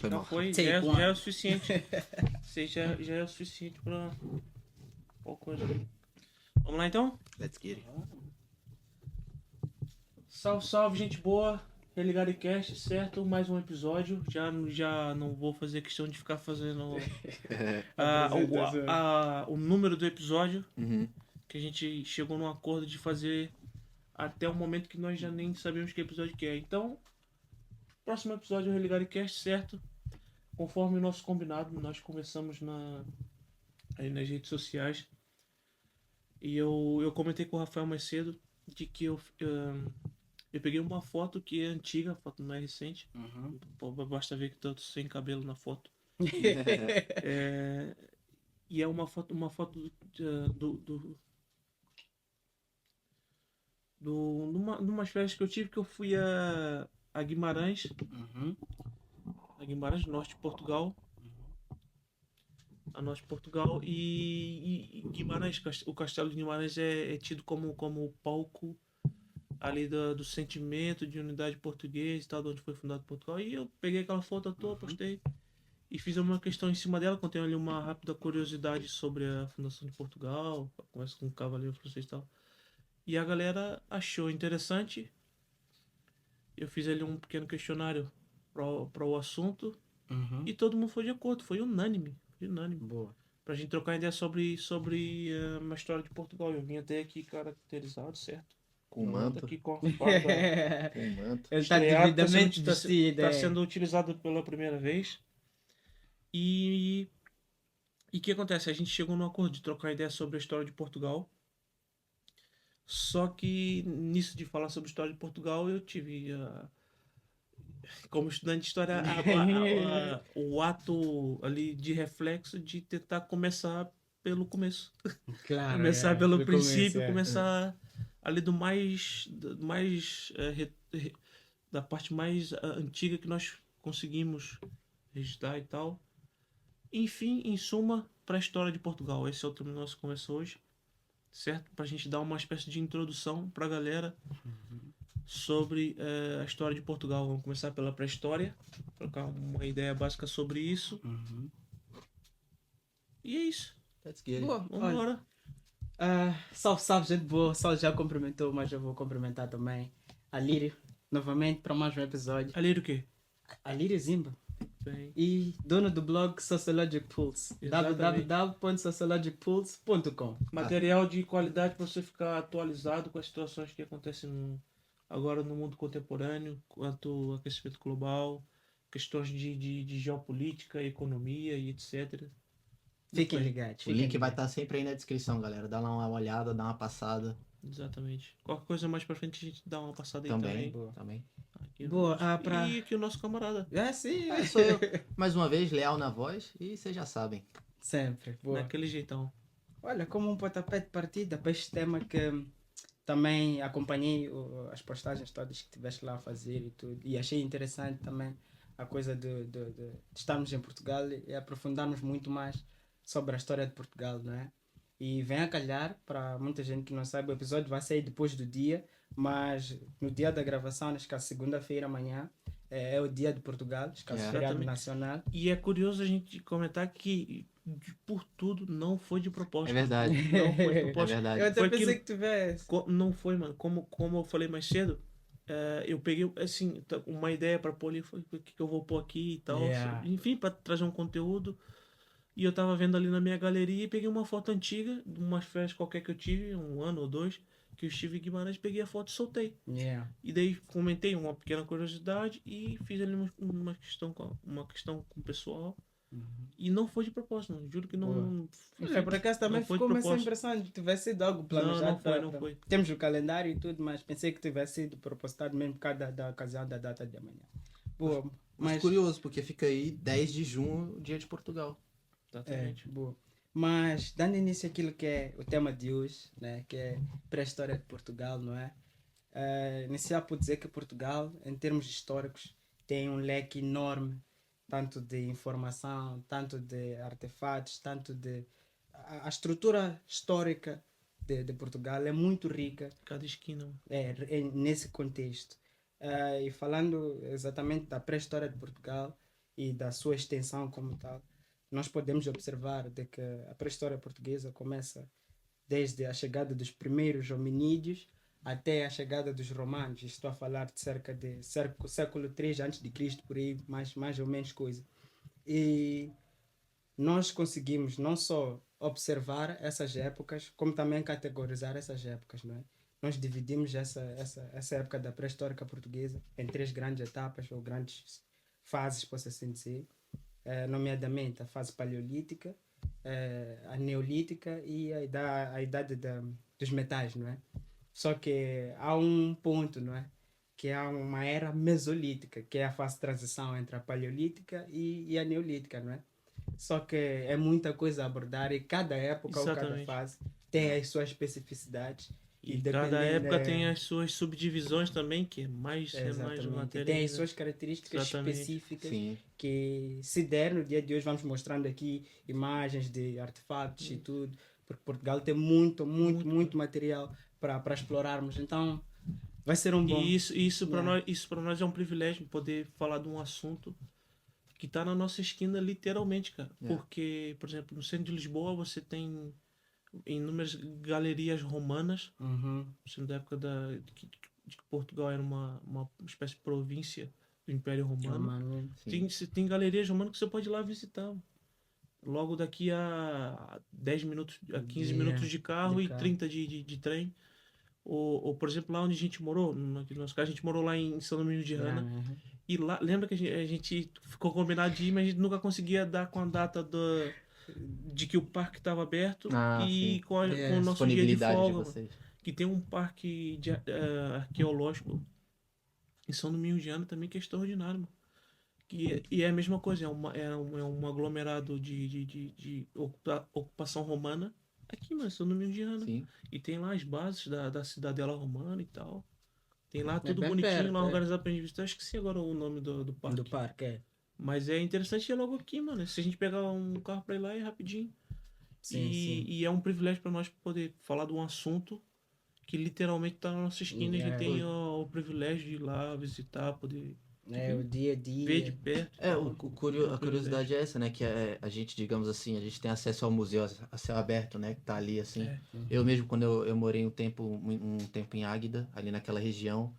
Foi Não mal. foi, Take já one. é o suficiente. Já é o suficiente pra qualquer coisa. Vamos lá então? Let's get it. Salve, salve, gente boa. Religado Cast, certo? Mais um episódio. Já não vou fazer questão de ficar fazendo o número do episódio. Uhum. Que a gente chegou num acordo de fazer até o momento que nós já nem sabemos que episódio que é. Então, próximo episódio é o Religado Cast, certo? Conforme o nosso combinado, nós conversamos aí nas redes sociais. E eu comentei com o Rafael mais cedo de que eu peguei uma foto que é antiga, a foto não é recente. Uhum. Basta ver que tô sem cabelo na foto. E é uma foto numas férias que eu tive, que eu fui a Guimarães, Uhum. a Guimarães, norte de Portugal. A norte de Portugal e Guimarães, o castelo de Guimarães é tido como o palco ali do sentimento de unidade portuguesa e tal, de onde foi fundado Portugal. E eu peguei aquela foto à toa, postei e fiz uma questão em cima dela, contei ali uma rápida curiosidade sobre a fundação de Portugal, conversa com o cavaleiro francês e tal. E a galera achou interessante. Eu fiz ali um pequeno questionário para o assunto Uhum. e todo mundo foi de acordo, foi unânime. Boa. Pra gente trocar ideia sobre uma história de Portugal. Eu vim até aqui caracterizado, certo? Com Tô manto. aqui com a farda Com manto. Ele está estreada, devidamente vestido. tá sendo utilizado pela primeira vez. E o que acontece? A gente chegou num acordo de trocar ideia sobre a história de Portugal. Só que nisso de falar sobre a história de Portugal, eu tive, como estudante de história, o ato ali de reflexo de tentar começar pelo começo. Claro, Começar pelo do princípio, começo, começar ali da parte mais antiga que nós conseguimos registrar e tal. Enfim, em suma, para a história de Portugal. Esse é o tema da nossa conversa hoje, certo? Para a gente dar uma espécie de introdução para a galera sobre a história de Portugal. Vamos começar pela pré-história, trocar uma ideia básica sobre isso. Uhum. E é isso. Let's get it. Boa. Vamos Olha, embora. salve, gente boa. Sol já cumprimentou, mas eu vou cumprimentar também a Lírio, novamente, para mais um episódio. Ali do quê? A Lírio Zimba. Bem, E dono do blog Sociologic Pulse. Exatamente. www.sociologicpulse.com. material de qualidade para você ficar atualizado com as situações que acontecem agora no mundo contemporâneo, quanto ao aquecimento global, questões de geopolítica, economia e etc. Fiquem bem. ligados. O link vai estar sempre aí na descrição, galera. Dá lá uma olhada, dá uma passada. Exatamente. Qualquer coisa mais pra frente a gente dá uma passada aí também. Também. Também. Aqui Boa, nosso- pra- E aqui o nosso camarada. Sim. É, sou eu. Mais uma vez, leal na voz. E vocês já sabem. Sempre. Boa. Daquele jeitão. Olha, como um pontapé de partida para este tema que também acompanhei as postagens todas que tiveste lá a fazer e tudo. E achei interessante também a coisa de estarmos em Portugal e aprofundarmos muito mais sobre a história de Portugal, não é? E vem a calhar, para muita gente que não sabe, o episódio vai sair depois do dia, mas no dia da gravação, nesse caso segunda-feira amanhã, é o dia de Portugal, nesse caso feriado Exatamente. nacional. E é curioso a gente comentar que por tudo não foi de propósito. É verdade. Não foi de É propósito. verdade. Eu até Foi pensei aquilo- que tivesse. Não foi, mano. Como eu falei mais cedo, eu peguei, assim, uma ideia pra pôr ali, foi o que eu vou pôr aqui e tal. Yeah. Enfim, pra trazer um conteúdo. E eu tava vendo ali na minha galeria e peguei uma foto antiga, de umas férias qualquer que eu tive, um ano ou dois, que eu estive em Guimarães, peguei a foto e soltei. Yeah. E daí comentei uma pequena curiosidade e fiz ali uma questão com o pessoal. E não foi de propósito, não. Juro que não. Olha, por acaso também não foi de ficou-me essa propósito. impressão de que tivesse sido algo planejado. Não foi, para- não foi. Temos o calendário e tudo, mas pensei que tivesse sido propositado mesmo por causa da ocasião da data de amanhã. Boa, Mas mas... curioso, porque fica aí 10 de junho, dia de Portugal. Exatamente. boa. Mas, dando início àquilo que é o tema de hoje, né, que é pré-história de Portugal, não é? Iniciar por dizer que Portugal, em termos históricos, tem um leque enorme, tanto de informação, tanto de artefatos, tanto de... A estrutura histórica de Portugal é muito rica Cada esquina. nesse contexto. E falando exatamente da pré-história de Portugal, e da sua extensão como tal, nós podemos observar de que a pré-história portuguesa começa desde a chegada dos primeiros hominídeos até a chegada dos romanos. Estou a falar de cerca de século 3 antes de Cristo, por aí, mais ou menos coisa. E nós conseguimos não só observar essas épocas, como também categorizar essas épocas, não é? Nós dividimos essa época da pré-histórica portuguesa em 3 grandes etapas ou grandes fases, posso assim dizer, nomeadamente a fase paleolítica, a neolítica e a idade dos metais, não é? Só que há um ponto, não é? Que há uma era mesolítica, que é a fase de transição entre a paleolítica e a neolítica, não é? Só que é muita coisa a abordar e cada época ou cada Exatamente. fase tem as suas especificidades. E cada dependendo época tem as suas subdivisões também, que é mais exatamente. matéria Tem as ainda. suas características Exatamente. específicas Sim. que se der no dia de hoje, vamos mostrando aqui imagens de artefatos e tudo, porque Portugal tem muito material para explorarmos, então vai ser um bom. E isso para Yeah. nós é um privilégio poder falar de um assunto que está na nossa esquina literalmente, cara. Yeah. Porque, por exemplo, no centro de Lisboa você tem inúmeras galerias romanas, Uhum. sendo da época de que Portugal era uma espécie de província do Império Romano. Mano, Sim. Tem galerias romanas que você pode ir lá visitar. Logo daqui a 10 minutos, a 15 minutos de carro de e carro. 30 de trem. Ou, por exemplo, lá onde a gente morou, no nosso caso, a gente morou lá em São Domingos de Rana. Uhum. E lá, lembra que a gente ficou combinado de ir, mas a gente nunca conseguia dar com a data de que o parque estava aberto e Sim. com o nosso dia de Disponibilidade de folga. Mano. vocês. Que tem um parque arqueológico em São Domingos de Rana também que é extraordinário, mano. E é a mesma coisa, é um aglomerado de ocupação romana aqui, mano, São Domingos de Rana. Sim. E tem lá as bases da cidadela romana e tal. Tem lá tudo bem bonitinho, perto, lá organizado pra gente visitar. Eu esqueci agora o nome do parque. Do parque, é. Mas é interessante ir logo aqui, mano. Se a gente pegar um carro pra ir lá, é rapidinho. Sim. E é um privilégio pra nós poder falar de um assunto que literalmente tá na nossa esquina. E a gente tem o privilégio de ir lá visitar, poder O dia a dia. ver de perto. A curiosidade é essa, né? Que a gente, digamos assim, a gente tem acesso ao museu a céu aberto, né? Que tá ali, assim. Eu mesmo, quando eu morei um tempo em Águida, ali naquela região,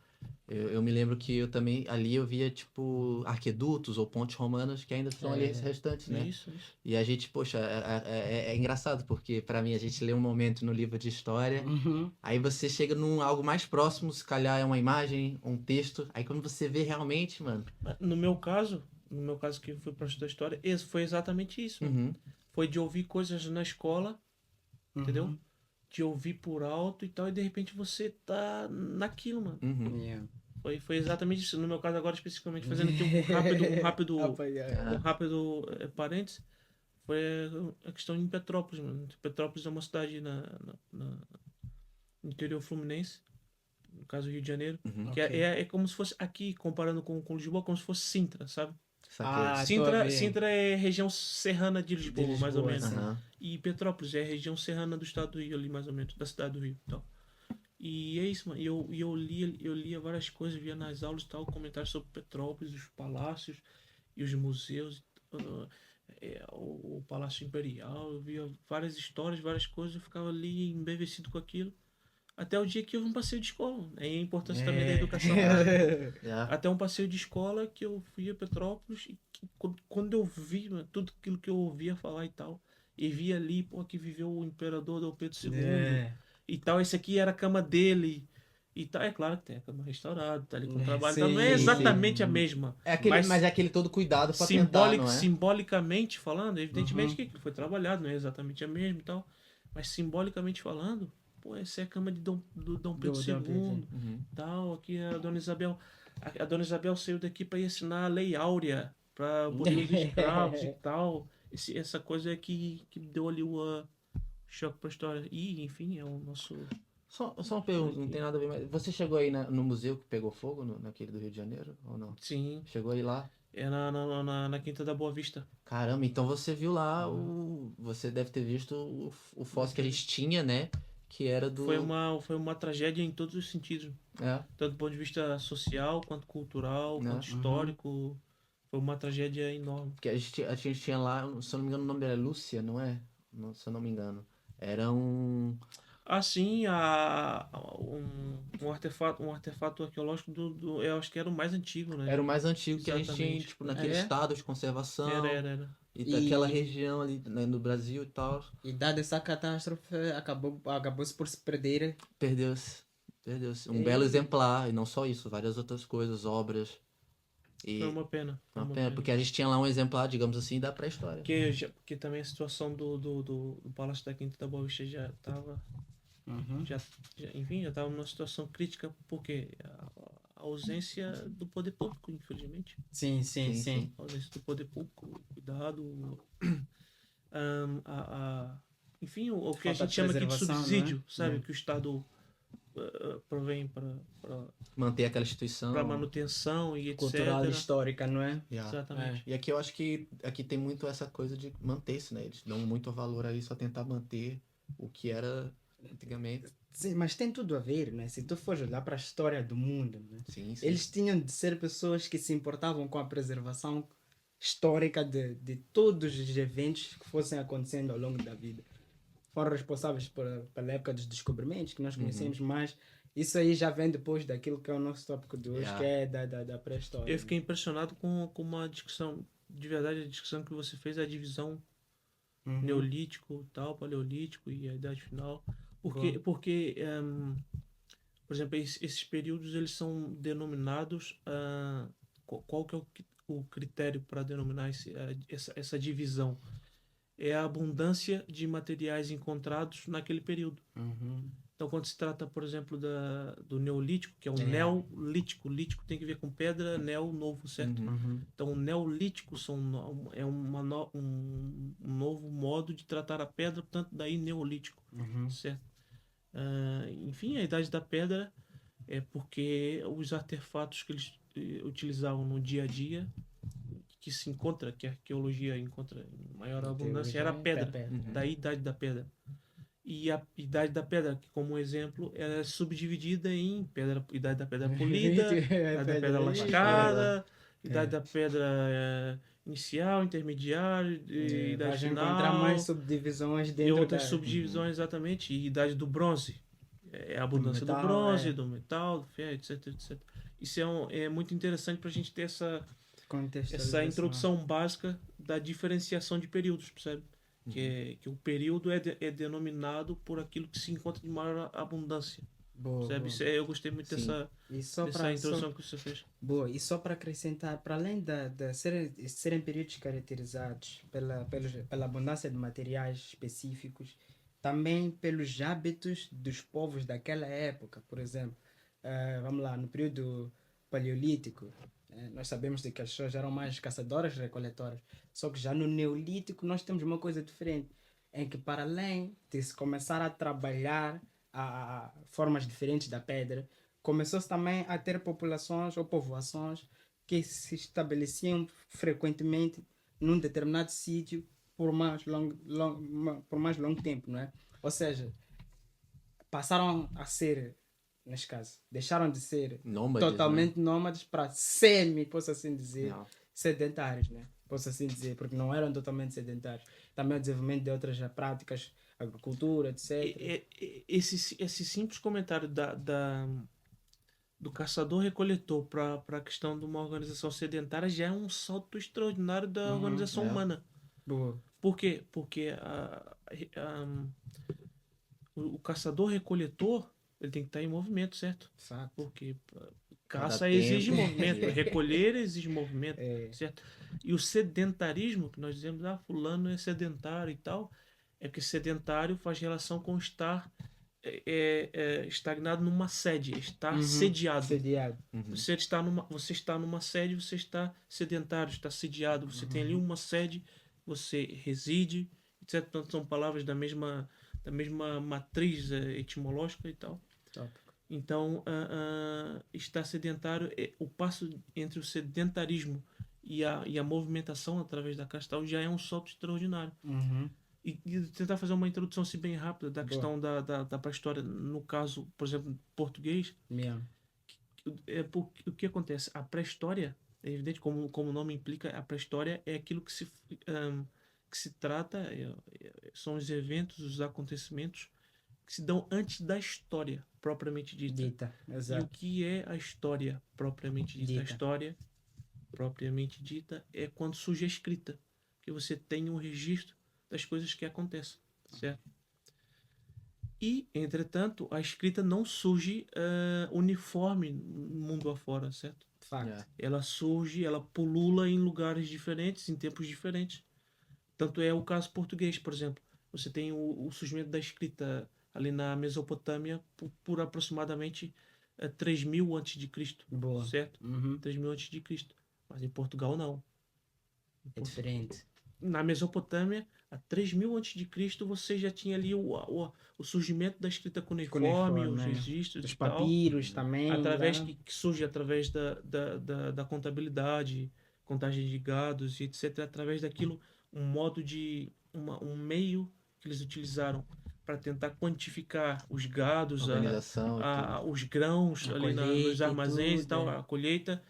eu me lembro que eu também, ali eu via, tipo, arquedutos ou pontes romanas que ainda são ali restantes, né? Isso. E a gente, poxa, é engraçado, porque pra mim a gente lê um momento no livro de história, aí você chega num algo mais próximo, se calhar é uma imagem, um texto, aí quando você vê realmente, mano... No meu caso que eu fui para estudar história, foi exatamente isso. Mano. Foi de ouvir coisas na escola, entendeu? De ouvir por alto e tal, e de repente você tá naquilo, mano. Yeah. Foi exatamente isso. No meu caso agora, especificamente, fazendo aqui um rápido parênteses, foi a questão em Petrópolis, mano. Petrópolis é uma cidade no interior fluminense, no caso Rio de Janeiro, que é como se fosse aqui, comparando com Lisboa, como se fosse Sintra, sabe? Sintra é região serrana de Lisboa, mais ou menos. E Petrópolis é a região serrana do estado do Rio, ali mais ou menos, da cidade do Rio. Então. E é isso, mano. Eu lia várias coisas, via nas aulas e tal, comentários sobre Petrópolis, os palácios e os museus, o Palácio Imperial. Eu via várias histórias, várias coisas, eu ficava ali embevecido com aquilo. Até o dia que houve um passeio de escola. É a importância também da educação. Até um passeio de escola que eu fui a Petrópolis e quando eu vi, mano, tudo aquilo que eu ouvia falar e tal, e vi ali, pô, que viveu o imperador Dom Pedro II e tal, esse aqui era a cama dele e tal. É claro que tem a cama restaurada, tá ali com o trabalho, então não é exatamente a mesma. Mas é aquele todo cuidado pra tentar, não é? Simbolicamente falando, evidentemente que foi trabalhado, não é exatamente a mesma e tal, mas simbolicamente falando, pô, essa é a cama do Dom Pedro II, tal, aqui é a Dona Isabel. A Dona Isabel saiu daqui para ir assinar a Lei Áurea para abolir os escravos e tal. Essa coisa é que deu ali o choque para a história. E, enfim, é o nosso... Só uma pergunta, não tem nada a ver, mas você chegou aí no museu que pegou fogo, naquele do Rio de Janeiro, ou não? Sim. Chegou aí lá? É na Quinta da Boa Vista. Caramba, então você viu lá você deve ter visto o fóssil que a gente tinha, né? Que era do... Foi uma tragédia em todos os sentidos. Tanto do ponto de vista social, quanto cultural, quanto histórico. Foi uma tragédia enorme. Porque a gente tinha lá, se eu não me engano, o nome dela é Lúcia, não é? Se eu não me engano. Era um. Assim, um artefato arqueológico eu acho que era o mais antigo, né? Era o mais antigo que a gente tinha, Exatamente. tipo, naquele É? estado de conservação. Era. E daquela E- região ali, né, no Brasil e tal. E dada essa catástrofe, acabou-se por se perder. Perdeu-se. Perdeu-se. Um E- belo exemplar, e não só isso, várias outras coisas, obras. E Foi uma pena. Foi uma uma pena, pena. porque a gente tinha lá um exemplar, digamos assim, da pré-história. Porque também a situação do Palácio da Quinta da Boa Vista já estava. Uhum. Enfim, já estava numa situação crítica, porque a ausência do poder público, infelizmente. Sim, sim, Sim, sim. sim. A ausência do poder público, cuidado. Enfim, o que a Falta gente de chama aqui de preservação, subsídio, não é? sabe? É. Que o Estado provém para Manter aquela instituição. manutenção e etc. Cultural e histórica, não é? Yeah. Exatamente. E aqui eu acho que aqui tem muito essa coisa de manter-se, né? Eles dão muito valor ali, só tentar manter o que era antigamente. Sim, mas tem tudo a ver, né? Se tu fores olhar para a história do mundo, né? Sim, sim. Eles tinham de ser pessoas que se importavam com a preservação histórica de todos os eventos que fossem acontecendo ao longo da vida. Foram responsáveis pela época dos descobrimentos que nós conhecemos, mas isso aí já vem depois daquilo que é o nosso tópico de hoje, Yeah. que é da pré-história. Eu fiquei impressionado com uma discussão, de verdade, a discussão que você fez, a divisão Uhum. neolítico, tal, paleolítico e a idade final. Boa. Porque por exemplo, esses períodos eles são denominados. Qual que é o critério para denominar essa divisão? É a abundância de materiais encontrados naquele período. Uhum. Então, quando se trata, por exemplo, do Neolítico, que é o É. Neolítico, lítico tem que ver com pedra, neo, novo, certo? Uhum. Então, o Neolítico é um novo modo de tratar a pedra, portanto, daí Neolítico, Uhum. certo? Enfim, a Idade da Pedra é porque os artefatos que eles utilizavam no dia a dia, que se encontra, que a arqueologia encontra em maior abundância, era a pedra, da Idade da Pedra. E a Idade da Pedra, que como exemplo, é subdividida em Idade da Pedra polida, Idade da Pedra lascada, Idade da Pedra inicial, intermediária, Idade Vais final. encontrar mais subdivisões E dentro outras da... subdivisões, exatamente. E Idade do Bronze. É a abundância do metal, bronze, do metal, do ferro, etc, etc. Isso é muito interessante para a gente ter essa contextualização. introdução básica da diferenciação de períodos, percebe? Que o período é denominado por aquilo que se encontra de maior abundância. Boa, Percebe? boa. Eu gostei muito Sim. dessa E só dessa para introdução que você fez. Boa, e só para acrescentar, para além de serem períodos caracterizados pela abundância de materiais específicos, também pelos hábitos dos povos daquela época. Por exemplo, vamos lá, no período paleolítico, nós sabemos de que as pessoas eram mais caçadoras, recoletoras. Só que já no neolítico nós temos uma coisa diferente, em que para além de se começar a trabalhar a formas diferentes da pedra, começou-se também a ter populações ou povoações que se estabeleciam frequentemente num determinado sítio por mais longo tempo, não é? Ou seja, passaram a ser, neste caso, deixaram de ser Nômades, totalmente nómadas para posso assim dizer, Não. sedentários, né? Posso assim dizer, porque não eram totalmente sedentários. Também o desenvolvimento de outras práticas, agricultura, etc. Esse simples comentário do caçador-recoletor para a questão de uma organização sedentária já é um salto extraordinário da organização humana. Boa. Por quê? Porque o caçador-recoletor ele tem que estar em movimento, certo? Fato. Porque Cada caça exige tempo. movimento, recolher exige movimento, É. certo? E o sedentarismo, que nós dizemos, fulano é sedentário e tal, é porque sedentário faz relação com estar estagnado numa sede, estar sediado. Sediado. Você está numa sede, você está sedentário, está sediado, você tem ali uma sede, você reside, etc. Portanto, são palavras da mesma matriz etimológica e tal. Tópico. Então, estar sedentário, o passo entre o sedentarismo e a movimentação através da castal já é um salto extraordinário. E tentar fazer uma introdução assim, bem rápida da questão da pré-história, no caso, por exemplo, português. Mesmo. O que acontece? A pré-história É evidente, como o nome implica, a pré-história é aquilo que se trata, são os eventos, os acontecimentos que se dão antes da história propriamente dita. Dita, E o exato. que é a história propriamente dita? A Dita. história propriamente dita é quando surge a escrita, que você tem um registro das coisas que acontecem, certo? E, entretanto, a escrita não surge uniforme no mundo afora, certo? De facto. Yeah. Ela surge, ela pulula em lugares diferentes, em tempos diferentes. Tanto é o caso português, por exemplo. Você tem o surgimento da escrita ali na Mesopotâmia por aproximadamente 3000 a.C., Boa. certo? Uhum. 3000 a.C. Mas em Portugal não. É diferente. Na Mesopotâmia, a 3000 a.C., você já tinha ali o surgimento da escrita cuneiforme, os registros Os e tal. papiros também. Através lá. que surge através da contabilidade, contagem de gados e etc. Através daquilo, um modo de um meio que eles utilizaram para tentar quantificar os gados, Organização e tudo. os grãos A ali nos colheita e armazéns e tudo, tal, é. a colheita,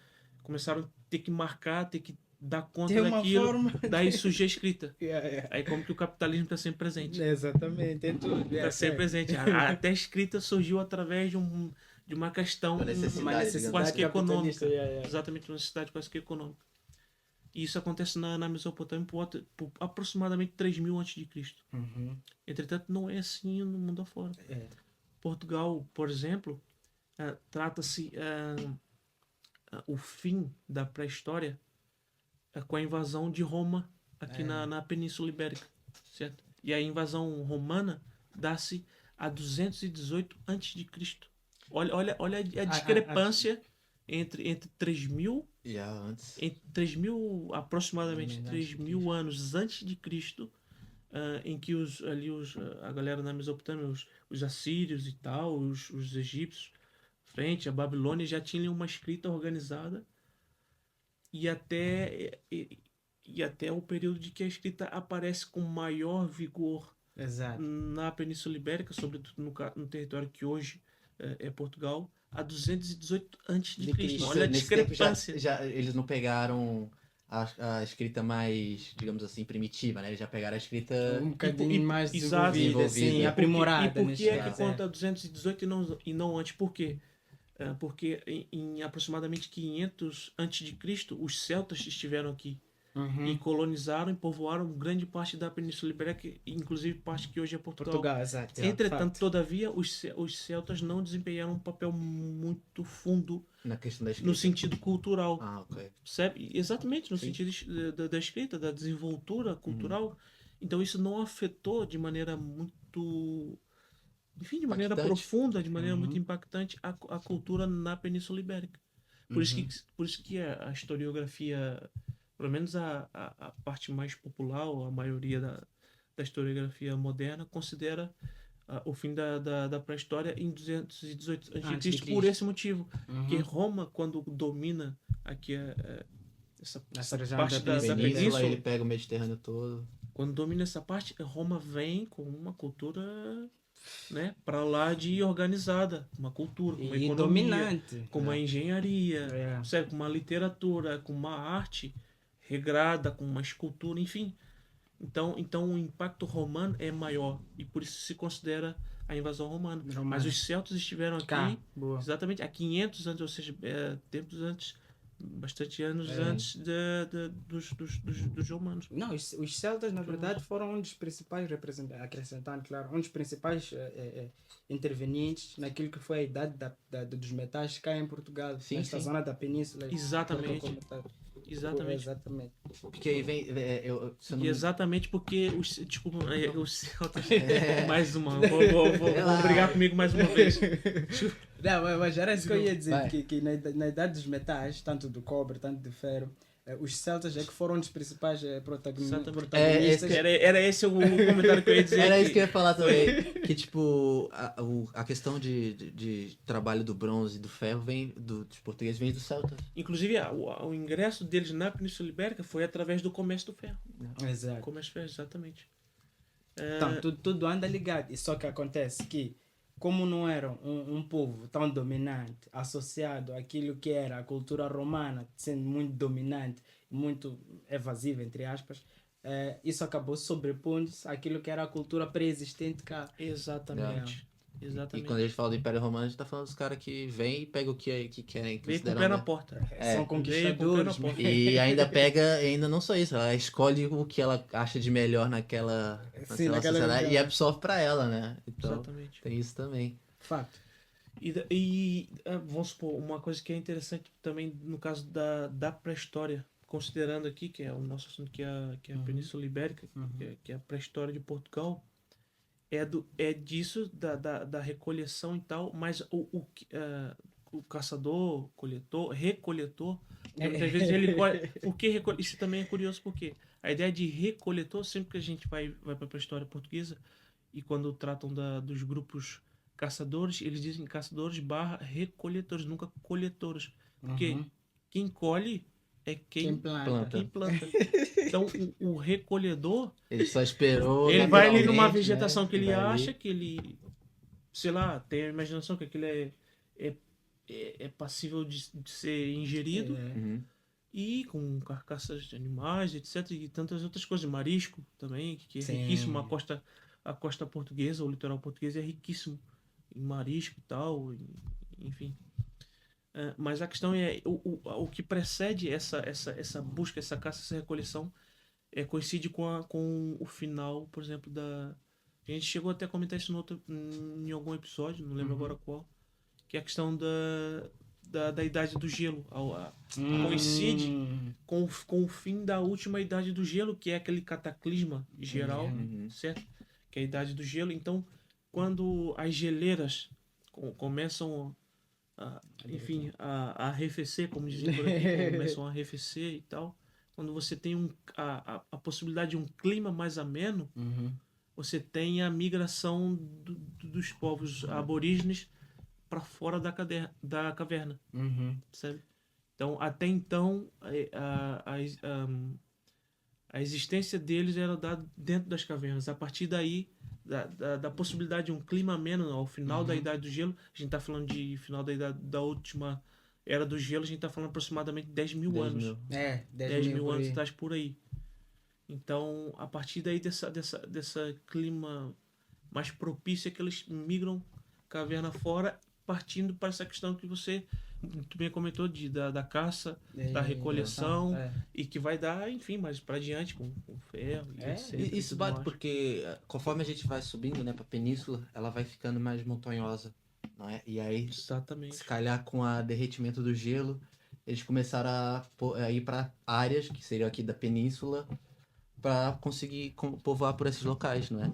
começaram a ter que marcar, ter que dar conta Tem uma daquilo, forma. daí surge a escrita. Yeah. Aí como que o capitalismo está sempre presente. Exatamente, tem tudo. Está sempre presente. Até a escrita surgiu através de uma questão Uma necessidade, digamos quase que capitalista, econômica. Exatamente, uma necessidade quase que econômica. E isso acontece na Mesopotâmia por aproximadamente 3000 a.C. Uhum. Entretanto, não é assim no mundo afora. É. Portugal, por exemplo, trata-se o fim da pré-história com a invasão de Roma aqui na Península Ibérica, certo? E a invasão romana dá-se a 218 a.C. Olha a discrepância entre 3000 Antes. em 3000, aproximadamente 3000 anos antes de Cristo, em que a galera na Mesopotâmia, os assírios e tal, os egípcios, frente à Babilônia, já tinham uma escrita organizada e até o período de que a escrita aparece com maior vigor Exato. na Península Ibérica, sobretudo no território que hoje é Portugal, a 218 a.C. Olha a Nesse tempo discrepância. eles não pegaram a escrita mais, digamos assim, primitiva, né? Eles já pegaram a escrita Um bocadinho mais exato, desenvolvida, assim, desenvolvida. aprimorada. E por neste que é que caso, conta 218 e não antes? Por quê? Porque em aproximadamente 500 a.C., os celtas estiveram aqui Uhum. e colonizaram e povoaram grande parte da Península Ibérica, inclusive parte que hoje é Portugal. Exato. Entretanto, todavia, os celtas não desempenharam um papel muito fundo na questão da escrita. no sentido cultural. Ok. Percebe? Exatamente, no Sim. sentido da escrita, da desenvoltura cultural. Então isso não afetou de maneira muito... Enfim, de maneira Impactante. profunda, de maneira muito impactante a cultura na Península Ibérica. Por isso que a historiografia, pelo menos a parte mais popular, ou a maioria da historiografia moderna, considera o fim da pré-história em 218 a.C. por esse motivo. Que Roma, quando domina aqui essa região parte da da Península, península, Ele pega o Mediterrâneo todo. quando domina essa parte, Roma vem com uma cultura, né, para lá de organizada, uma cultura, com uma E economia, dominante. com uma engenharia, É. certo? Com uma literatura, com uma arte regrada, com uma escultura, enfim. Então o impacto romano é maior e por isso se considera a invasão romana. Mas os celtas estiveram aqui Cá, boa. exatamente há 500 anos, ou seja, tempos antes, bastante anos antes dos romanos. Não, os celtas, na verdade, foram um dos principais representantes, acrescentando, claro, um dos principais intervenientes naquilo que foi a idade dos metais cá em Portugal, Sim, nesta sim. zona da península. Exatamente. Exatamente. Exatamente. Porque aí vem. Se eu não E me- exatamente porque os celtas. Mais uma. Vou brigar comigo mais uma vez. Não, mas era isso que eu ia dizer, Vai. que na idade dos metais, tanto do cobre, tanto do ferro, os celtas é que foram um dos principais protagonistas. Era esse o comentário que eu ia dizer. Era isso que eu ia falar também. Que, tipo, a questão de trabalho do bronze e do ferro vem dos portugueses, vem dos celtas. Inclusive, o ingresso deles na Península Ibérica foi através do comércio do ferro. Exato. Comércio do ferro, exatamente. Então, tudo anda ligado. E só que acontece que como não eram um povo tão dominante, associado àquilo que era a cultura romana, sendo muito dominante, muito evasiva, entre aspas, isso acabou sobrepondo-se àquilo que era a cultura pré-existente cá. Exatamente. E Exatamente. quando a gente fala do Império Romano, a gente tá falando dos caras que vêm e pegam o que querem. Que Veio com o consideram, pé na né? porta. São Veio com o pé conquistadores. na porta. E ainda pega, ainda não só isso, ela escolhe o que ela acha de melhor naquela Sim, naquela sociedade região. e absorve pra ela, né? Então, Exatamente. tem isso também. Fato. Vamos supor, uma coisa que é interessante também no caso da pré-história, considerando aqui, que é o nosso assunto, que é a Península Ibérica, que é a pré-história de Portugal, é disso, da recolheção e tal, mas o caçador, coletor, recoletor, muitas vezes ele colhe. Por que recolhe? Isso também é curioso, porque a ideia de recoletor, sempre que a gente vai para a pré-história portuguesa, e quando tratam dos grupos caçadores, eles dizem caçadores / recoletores, nunca coletores. Porque quem colhe é Quem planta. quem planta. Então, o recolhedor, Ele só esperou. ele vai ali numa naturalmente, vegetação né? que ele Vai ali. acha, que ele, sei lá, tem a imaginação que aquilo é passível de ser ingerido, Uhum. e com carcaças de animais, etc. E tantas outras coisas. Marisco também, que é Sim. riquíssimo. A costa portuguesa, o litoral português é riquíssimo em marisco e tal, enfim. Mas a questão é o que precede essa busca, essa caça, essa recoleção, coincide com o final, por exemplo, da. A gente chegou até a comentar isso em algum episódio, não lembro agora qual, que é a questão da Idade do Gelo. Coincide com o fim da última Idade do Gelo, que é aquele cataclisma geral, certo? Que é a Idade do Gelo. Então, quando as geleiras começam a arrefecer, como dizem por aqui, começam a arrefecer e tal, quando você tem a possibilidade de um clima mais ameno, você tem a migração dos povos aborígenes para fora da caverna, sabe? Então, até então, a existência deles era dada dentro das cavernas. A partir daí, da possibilidade de um clima ameno ao final da Idade do Gelo, a gente está falando de final da última Era do Gelo, a gente está falando aproximadamente 10 mil 10 anos. mil. 10 mil por anos aí. atrás por aí. Então, a partir daí dessa clima mais propício, é que eles migram caverna fora, partindo para essa questão que você muito bem comentou da caça, da recoleção, e que vai dar, enfim, mais para diante com ferro e etc. E isso tudo bate mais. porque conforme a gente vai subindo, né, pra península, ela vai ficando mais montanhosa, não é? E aí, Exatamente. se calhar com o derretimento do gelo, eles começaram a ir para áreas que seriam aqui da península para conseguir povoar por esses locais, não é?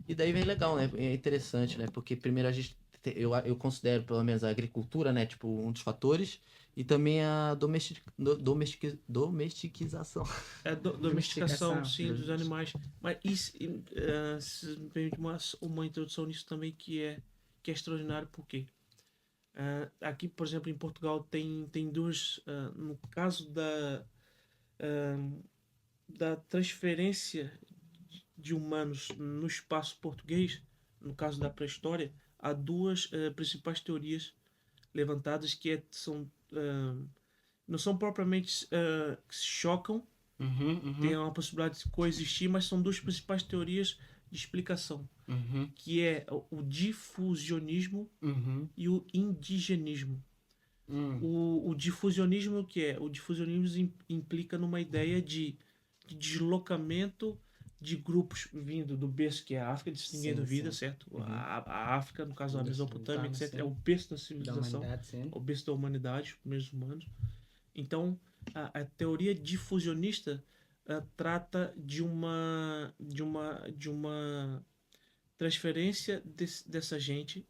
E daí vem legal, né? É interessante, né? Porque primeiro a gente eu considero pelo menos a agricultura, né, tipo um dos fatores, e também a domestiquização. Domesticação, sim, dos animais. Mas isso, se me permite uma introdução nisso também, que é extraordinário, porque aqui, por exemplo, em Portugal tem duas, no caso da transferência de humanos no espaço português, no caso da pré-história, há duas principais teorias levantadas que não são propriamente que se chocam, tem uma possibilidade de coexistir, mas são duas principais teorias de explicação, que é o difusionismo e o indigenismo. O difusionismo, o que é? O difusionismo implica numa ideia de deslocamento de grupos vindo do berço, que é a África, disso ninguém duvida, certo? A África, no caso a Mesopotâmia, etc., é o berço da civilização, o berço da humanidade, os primeiros humanos. Então, a teoria difusionista trata de uma transferência dessa gente,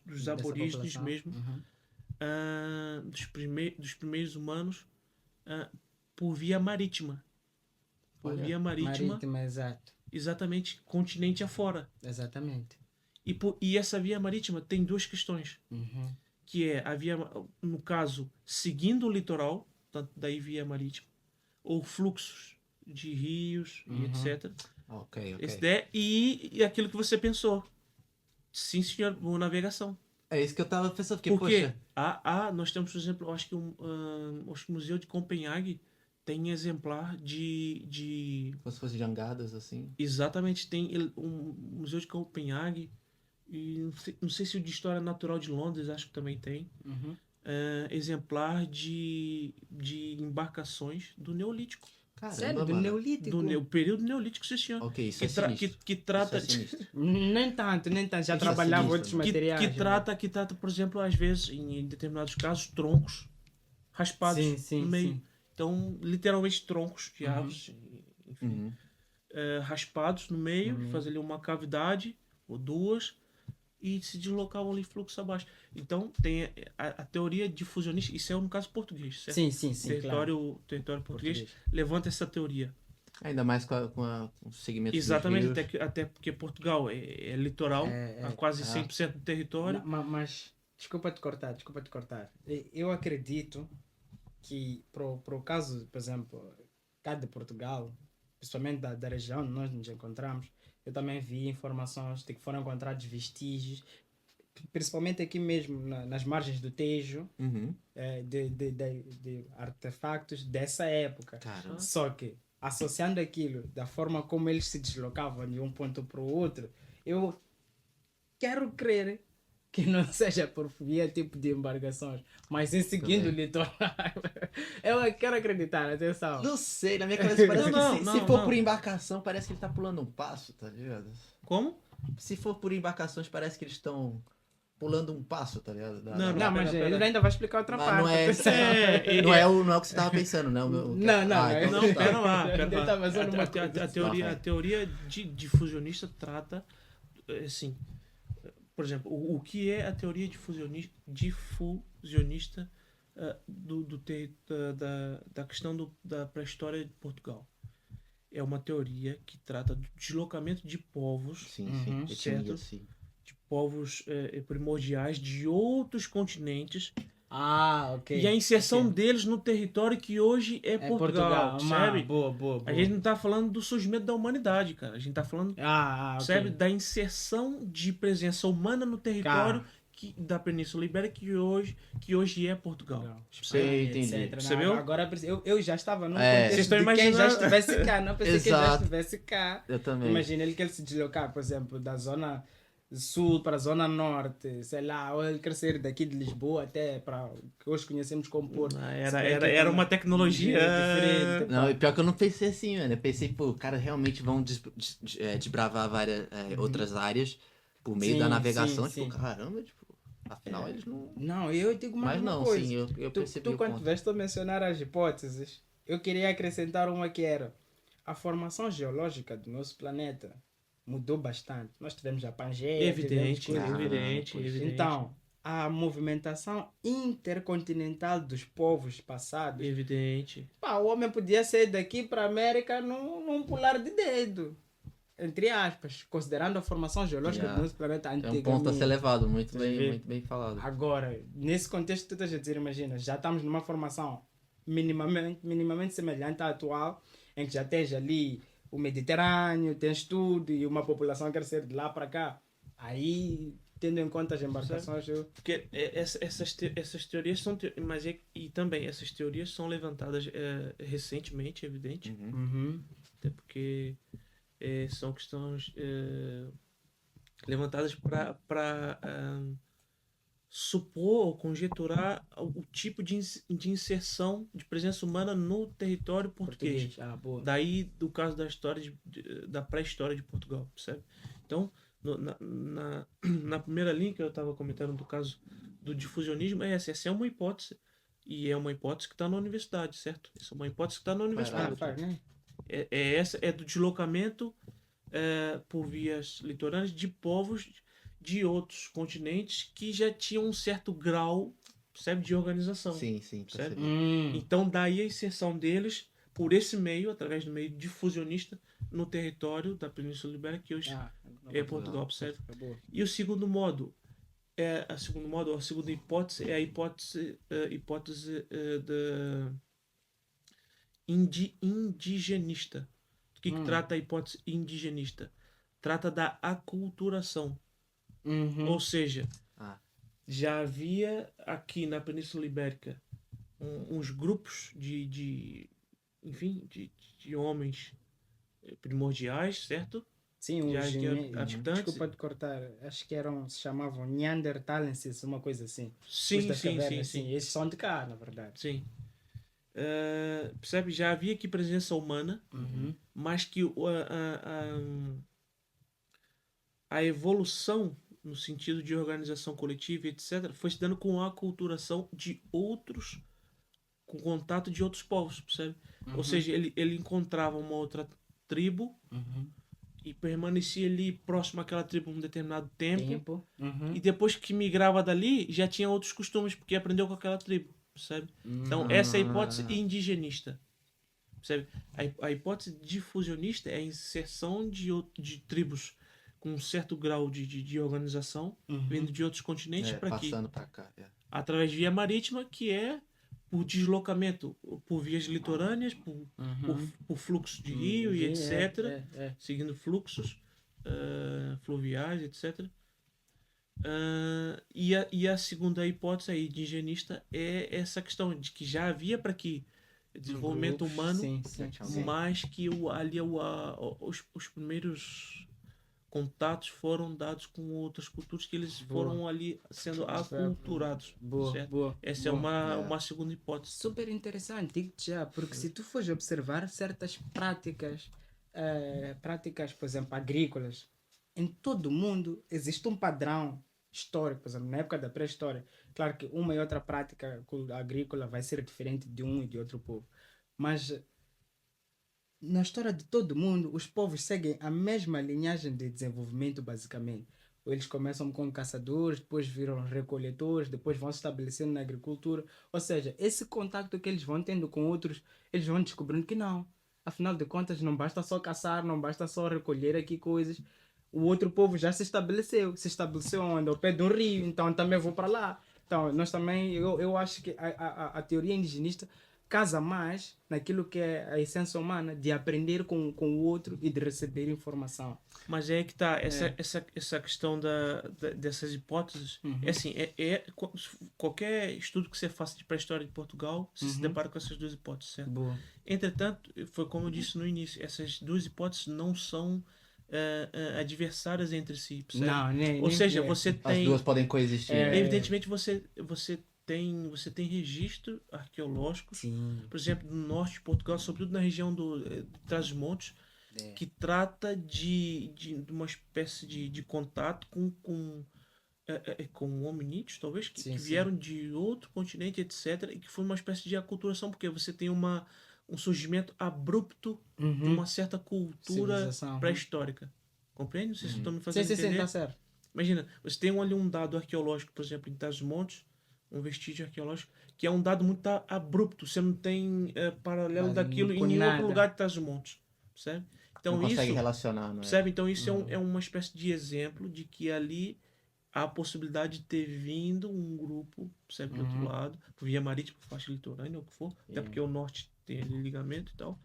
dos aborígenes mesmo, dos primeiros humanos, por via marítima. Via marítima, exato. exatamente, continente afora. Exatamente. E essa via marítima tem duas questões. Que é a via, no caso, seguindo o litoral, tanto daí via marítima, ou fluxos de rios e etc. Ok. E aquilo que você pensou. Sim, senhor, por navegação. É isso que eu tava pensando, porque, Porque poxa, nós temos, por exemplo, eu acho que acho que o Museu de Copenhague tem exemplar de se fosse jangadas, assim. exatamente, tem um Museu de Copenhague e não sei se o de História Natural de Londres, acho que também tem, Uhum. exemplar de embarcações do Neolítico. Sério, Caramba, do mano. Neolítico? O período Neolítico, sim, senhor. Ok, isso que, é sinistro. que trata Isso é sinistro. Nem tanto. Já Isso é trabalhava sinistro, outros mano. materiais. que trata, por exemplo, às vezes, em determinados casos, troncos raspados Sim, sim, no meio. sim. Então, literalmente troncos de Uhum. árvores, enfim, Uhum. raspados no meio, No meio. fazer ali uma cavidade ou duas e se deslocavam ali fluxo abaixo. Então, tem a teoria difusionista, isso é no caso português, certo? Sim, sim, sim, claro. Território português levanta essa teoria. Ainda mais com o segmento dos Exatamente, rios. até porque Portugal é litoral, a quase 100% do território. Mas, desculpa te cortar. Eu acredito que, pro caso, por exemplo, cá de Portugal, principalmente da região onde nós nos encontramos, eu também vi informações de que foram encontrados vestígios, principalmente aqui mesmo nas margens do Tejo, Uhum. de artefactos dessa época. Caramba. Só que, associando aquilo da forma como eles se deslocavam de um ponto para o outro, eu quero crer que não seja por via tipo de embarcações, mas sim seguindo o Também. litoral. Eu quero acreditar, atenção. Não sei, na minha cabeça parece Não, que não, se for não. por embarcação, parece que ele tá pulando um passo, tá ligado? Como? Se for por embarcações, parece que eles estão pulando um passo, tá ligado? Não, Não, mas pera. ele ainda vai explicar outra Mas parte. não é, atenção. não é o que você tava pensando, não. Não, não, então Não, tá. pera lá. Ele tava só numa coisa. A teoria difusionista trata, assim, por exemplo, o que é a teoria difusionista da questão da pré-história de Portugal? É uma teoria que trata do deslocamento de povos, Sim, Uhum. sim. Certo. Etnia, sim. de povos primordiais de outros continentes Ok. e a inserção Ok. deles no território que hoje é Portugal, percebe? Boa. A gente não tá falando do surgimento da humanidade, cara. A gente tá falando, Ok. percebe, da inserção de presença humana no território Cara. da Península Ibérica que hoje é Portugal. Legal. Sei, Espanha, entendi. etc. Percebeu? Agora eu já estava num É. contexto Vocês estão de quem já imaginando- estivesse cá. Não pensei que já Exato. estivesse cá. Eu também. Imagina ele que ele se deslocar, por exemplo, da zona sul para a zona norte, sei lá, ou ele crescer daqui de Lisboa até para o que hoje conhecemos como Porto. Era uma tecnologia diferente. Não, e pior que eu não pensei assim, mano. Eu pensei, pô, cara, realmente vão desbravar várias outras áreas por meio Sim, da navegação. sim, Tipo, sim. caramba, tipo, afinal eles não. Não, eu digo mais Mas uma não, coisa. sim, eu percebi Tu o quando ponto. tiveste a mencionar as hipóteses, eu queria acrescentar uma que era a formação geológica do nosso planeta mudou bastante. Nós tivemos a Pangeia, evidente, tivemos coisas- evidente, pois. evidente. Então, a movimentação intercontinental dos povos passados, Evidente. o homem podia sair daqui para a América num pular de dedo. Entre aspas, considerando a formação geológica Yeah. do nosso planeta É antigamente. um ponto a ser levado, muito Estás a ver? bem falado. Agora, nesse contexto que tu estás a dizer, imagina, já estamos numa formação minimamente semelhante à atual, em que já tens ali o Mediterrâneo, tens tudo, e uma população a crescer de lá para cá. Aí, tendo em conta as embarcações, Porque essas teorias são. E também essas teorias são levantadas recentemente, evidente. Uhum. Até porque são questões levantadas para supor ou conjecturar o tipo de inserção de presença humana no território português. boa. Daí do caso da história da pré-história de Portugal, percebe? Então, na primeira linha que eu estava comentando do caso do difusionismo, essa é uma hipótese. E é uma hipótese que está na universidade, certo? Essa é uma hipótese que está na universidade. Né? Essa é do deslocamento por vias litorâneas de povos de outros continentes que já tinham um certo grau, percebe, de organização. Sim, Certo? percebi. Então, daí a inserção deles por esse meio, através do meio difusionista, no território da Península Ibérica, que hoje é Portugal, percebe? E o segundo modo, a segunda hipótese é a hipótese da indigenista. Do que trata a hipótese indigenista? Trata da aculturação. Ou seja, Ah. já havia aqui na Península Ibérica uns grupos enfim, de homens primordiais, certo? Sim, Já os que habitantes. desculpa te cortar, acho que se chamavam Neanderthalenses, uma coisa assim. Os Sim, das sim, sim, cavernas, sim. Esses são de cá, na verdade. Sim. Percebe? Já havia aqui presença humana, mas que a evolução no sentido de organização coletiva, etc., foi se dando com a aculturação de outros, com contato de outros povos, percebe? Ou seja, ele encontrava uma outra tribo e permanecia ali próximo àquela tribo um determinado tempo. E depois que migrava dali, já tinha outros costumes, porque aprendeu com aquela tribo, percebe? Então, essa é a hipótese indigenista. Percebe? A hipótese difusionista é a inserção de tribos com um certo grau de organização, vindo de outros continentes para aqui. Passando para cá. Através de via marítima, que é por deslocamento, por vias litorâneas, por fluxo de rio e etc. Seguindo fluxos fluviais, etc. E a segunda hipótese aí, de higienista, é essa questão de que já havia para aqui desenvolvimento humano, mas que os primeiros contatos foram dados com outras culturas, que eles foram ali sendo aculturados. Certo? Essa é uma segunda hipótese. Super interessante, digo-te já, porque se tu fores observar certas práticas, por exemplo, agrícolas, em todo o mundo existe um padrão histórico, por exemplo, na época da pré-história. Claro que uma e outra prática agrícola vai ser diferente de um e de outro povo, mas na história de todo mundo, os povos seguem a mesma linhagem de desenvolvimento, basicamente. Eles começam como caçadores, depois viram recoletores, depois vão se estabelecendo na agricultura. Ou seja, esse contato que eles vão tendo com outros, eles vão descobrindo que não. Afinal de contas, não basta só caçar, não basta só recolher aqui coisas. O outro povo já se estabeleceu. Se estabeleceu onde? Ao pé de um rio, então também vou para lá. Então, nós também, eu acho que a teoria indigenista casa mais naquilo que é a essência humana, de aprender com o outro e de receber informação. Mas é que está essa questão dessas hipóteses. É assim, qualquer estudo que você faça de pré-história de Portugal, você se depara com essas duas hipóteses, certo? Boa. Entretanto, foi como eu disse no início, essas duas hipóteses não são adversárias entre si, percebe? Não, ou seja, você tem... As duas podem coexistir. Evidentemente, você tem registro arqueológico, por exemplo, no norte de Portugal, sobretudo na região de Trás-os-Montes, que trata de uma espécie de contato com hominídeos, talvez, que vieram de outro continente, etc., e que foi uma espécie de aculturação, porque você tem um surgimento abrupto de uma certa cultura pré-histórica. Compreende? Não sei se estou me fazendo entender. Sim, tá certo. Imagina, você tem ali um dado arqueológico, por exemplo, em Trás-os-Montes, um vestígio arqueológico, que é um dado muito abrupto. Você não tem paralelo daquilo em nenhum outro lugar de Trás-os-Montes. Percebe? Então, não consegue relacionar, não é? Percebe? Então isso é uma espécie de exemplo de que ali há a possibilidade de ter vindo um grupo, percebe, do outro lado, por via marítima, por faixa litorânea, ou o que for, até porque o norte tem ali ligamento e tal,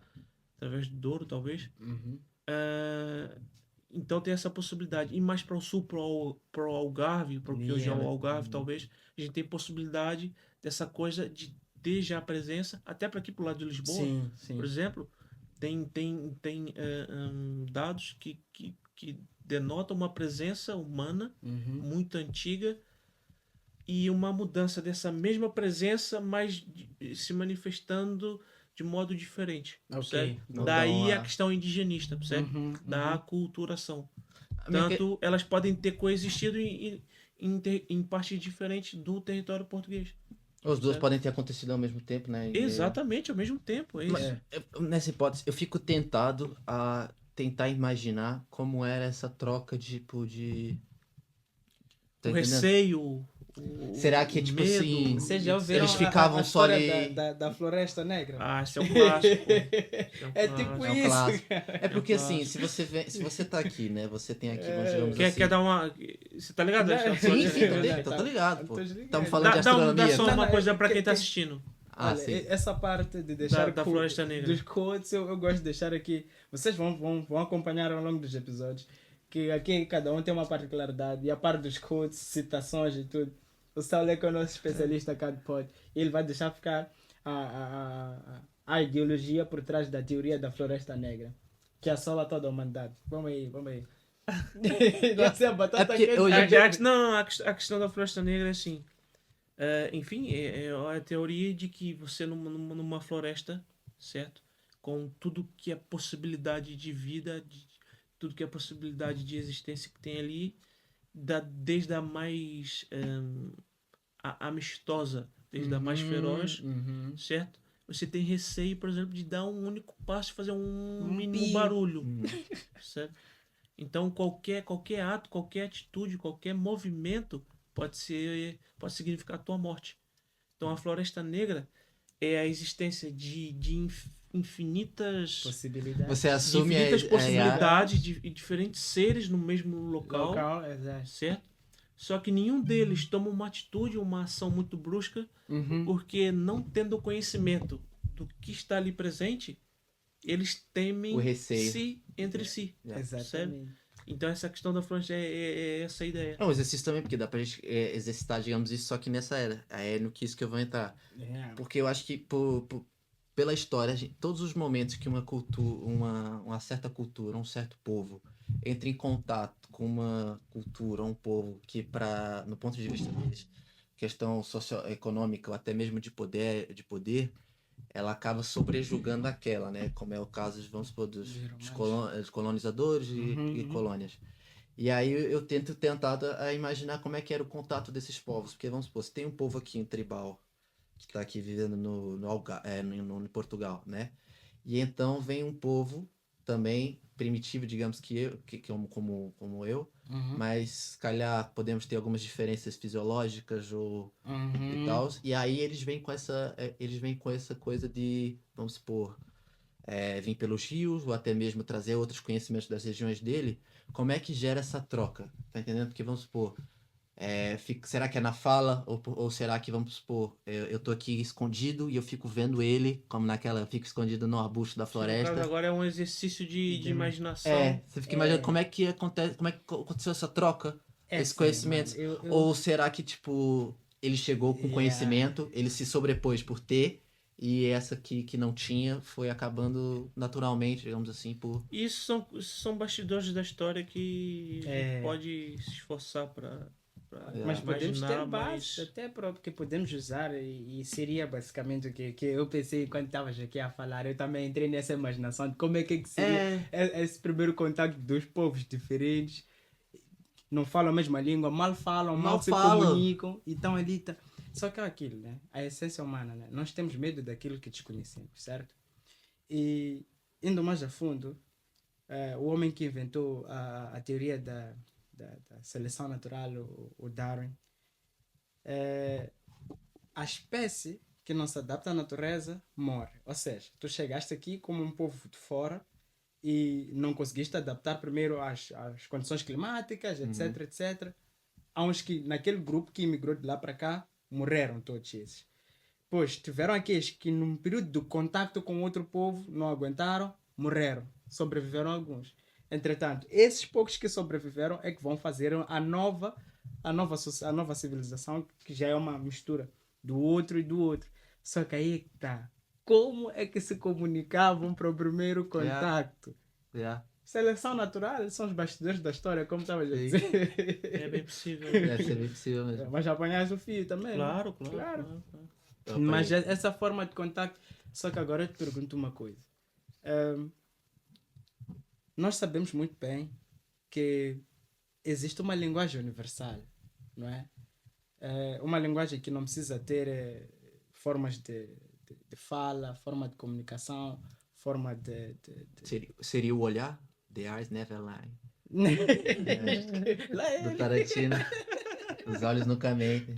através do Douro, talvez. Então tem essa possibilidade. E mais para o sul, para o Algarve, para o que hoje é o Algarve, talvez, a gente tem possibilidade dessa coisa de ter já a presença, até para aqui para o lado de Lisboa, por exemplo, tem dados que denotam uma presença humana muito antiga e uma mudança dessa mesma presença, mas se manifestando de modo diferente. Daí a questão indigenista, percebe? Da aculturação. Tanto elas podem ter coexistido em partes diferentes do território português. As duas podem ter acontecido ao mesmo tempo, né? Exatamente, ao mesmo tempo. Nessa hipótese, eu fico tentado a tentar imaginar como era essa troca de o receio. Será que é tipo medo. assim? Vocês já ouviram eles ficavam a só história ali. da Floresta Negra? Esse é um clássico. É tipo É um isso. clássico. É porque assim, se você tá aqui, né? Você tem aqui, digamos assim. Quer dar uma. Você tá ligado? Sim, tô ligado, pô. Estamos falando de astronomia. Dá só uma coisa pra quem tá assistindo. Olha, essa parte de deixar da Floresta Negra. dos quotes eu gosto de deixar aqui. Vocês vão acompanhar ao longo dos episódios que aqui cada um tem uma particularidade. E a parte dos quotes, citações e tudo. O Saulo é que é o nosso especialista cá de pod. Ele vai deixar ficar a ideologia por trás da teoria da Floresta Negra, que assola toda a humanidade. Vamos aí, vamos aí. Você é batata porque quente. hoje Não, a questão da Floresta Negra é assim. Enfim, é a teoria de que você numa floresta, certo? Com tudo que é possibilidade de vida, tudo que é possibilidade de existência que tem ali, desde a mais amistosa, desde a mais feroz, certo? Você tem receio, por exemplo, de dar um único passo e fazer um mínimo barulho, certo? Então qualquer ato, qualquer atitude, qualquer movimento pode significar a tua morte. Então a Floresta Negra é a existência de infinitas Possibilidade. você assume possibilidades de diferentes seres no mesmo local, Exato. certo? Só que nenhum deles toma uma atitude, uma ação muito brusca, porque não tendo conhecimento do que está ali presente, eles temem o receio entre si. Exatamente. Então essa questão da floresta é essa a ideia. É um exercício também, porque dá pra gente exercitar, digamos, isso só que nessa era. É no que isso que eu vou entrar. Porque eu acho que pela história, todos os momentos que uma cultura, uma certa cultura, um certo povo entra em contato com uma cultura, um povo que, no ponto de vista deles, questão socioeconômica ou até mesmo de poder, ela acaba sobrejugando aquela, né? Como é o caso, vamos supor, dos colonizadores e colônias. E aí eu tentado a imaginar como é que era o contato desses povos, porque vamos supor, se tem um povo aqui em tribal, que está aqui vivendo no Portugal, né? E então vem um povo também primitivo, digamos que como eu, mas se calhar podemos ter algumas diferenças fisiológicas ou e tal. E aí eles vêm com essa coisa de, vamos supor, vir pelos rios ou até mesmo trazer outros conhecimentos das regiões dele. Como é que gera essa troca? Tá entendendo? Porque vamos supor, será que é na fala? Ou será que, vamos supor, eu tô aqui escondido e eu fico vendo ele, como naquela, eu fico escondido no arbusto da floresta. No caso agora é um exercício de imaginação. Você fica imaginando como é que aconteceu essa troca, esse conhecimento. Ou será que, tipo, ele chegou com conhecimento, ele se sobrepôs por ter, e essa que não tinha foi acabando naturalmente, digamos assim, por... Isso são bastidores da história que a gente pode se esforçar para... Mas podemos ter bases até próprio que podemos usar e seria basicamente o que eu pensei quando estavas aqui a falar. Eu também entrei nessa imaginação de como é que seria esse primeiro contato dos povos diferentes. Não falam a mesma língua, mal se comunicam e estão ali. Só que é aquilo, né? A essência humana, né? Nós temos medo daquilo que desconhecemos, certo? E indo mais a fundo, o homem que inventou a teoria da seleção natural, o Darwin, a espécie que não se adapta à natureza morre. Ou seja, tu chegaste aqui como um povo de fora e não conseguiste adaptar primeiro às condições climáticas, etc, etc. Há uns que, naquele grupo que imigrou de lá para cá, morreram todos esses. Pois, tiveram aqueles que num período de contato com outro povo não aguentaram, morreram. Sobreviveram alguns. Entretanto, esses poucos que sobreviveram é que vão fazer a nova civilização, que já é uma mistura do outro e do outro. Só que aí tá. Como é que se comunicavam para o primeiro contacto? Seleção natural são os bastidores da história, como estava a dizer. É bem possível. Deve ser bem possível mesmo. Mas já apanhaste o fio também. Claro. Mas essa forma de contacto. Só que agora eu te pergunto uma coisa. Nós sabemos muito bem que existe uma linguagem universal, não é? Uma linguagem que não precisa ter formas de fala, forma de comunicação, forma de... Seria o olhar? The eyes never lie. Do Tarantino. Os olhos nunca mentem.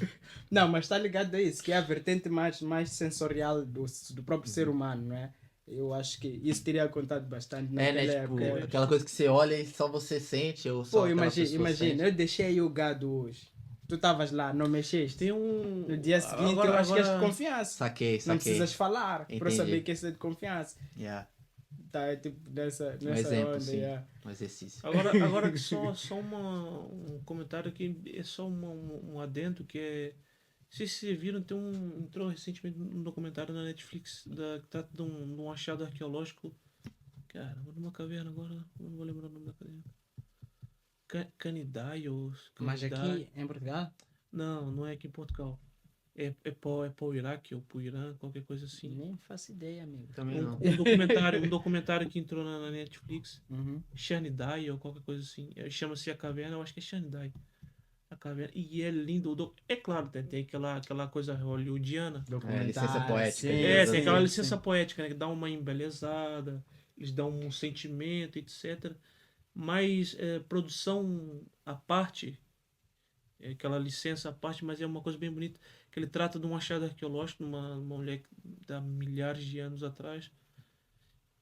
Não, mas está ligado a isso, que é a vertente mais sensorial do próprio ser humano, não é? Eu acho que isso teria contado bastante naquela época. Aquela coisa que você olha e só você sente, ou só imagina, eu deixei aí o gado hoje. Tu estavas lá, não mexeste. No dia seguinte eu acho que és de confiança. Saquei. Não precisas falar para saber que és de confiança. tá tipo nessa exemplo, onda. sim. Yeah. Um exercício. Agora que só um comentário que é só um adendo que é. Não sei se vocês viram, entrou recentemente um documentário na Netflix que trata de um achado arqueológico. Cara, numa caverna agora, eu não vou lembrar o nome da caverna. Canidai ou Mas Canidai. aqui em Portugal, Não é aqui em Portugal. É para o Iraque ou para o Irã, qualquer coisa assim. nem faço ideia, amigo. Também não. Um documentário que entrou na Netflix, Uhum. Shanidai ou qualquer coisa assim. Chama-se A Caverna, eu acho que é Shanidai. A caverna. E é lindo. É claro, tem aquela coisa hollywoodiana. Licença poética. sim, digamos Tem assim. aquela licença poética, né? Que dá uma embelezada, eles dão um sentimento, etc. Mas produção à parte, aquela licença à parte, mas é uma coisa bem bonita, que ele trata de um achado arqueológico, uma mulher da milhares de anos atrás,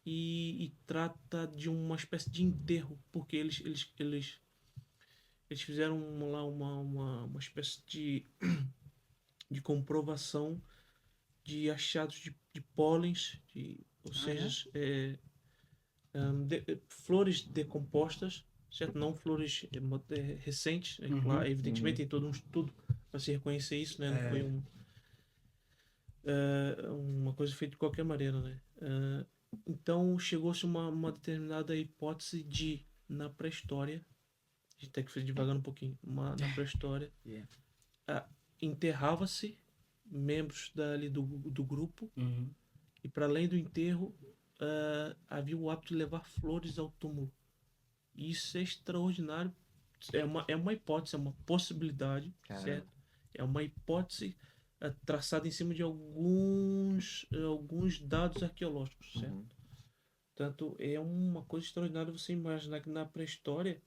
e trata de uma espécie de enterro, porque eles fizeram lá uma espécie de comprovação de achados de pólens, ou seja, flores decompostas, certo? Não flores recentes, né? Claro, evidentemente tem todo um estudo para se reconhecer isso, né? Não foi uma coisa feita de qualquer maneira, né? Então chegou-se uma determinada hipótese de, na pré-história, a gente tem que fazer devagar um pouquinho, na pré-história, Yeah. enterrava-se membros do grupo, Uhum. e para além do enterro havia o hábito de levar flores ao túmulo. Isso é extraordinário. É uma hipótese, é uma possibilidade, Caramba. certo? É uma hipótese traçada em cima de alguns dados arqueológicos, certo? Uhum. Portanto, é uma coisa extraordinária você imaginar que na pré-história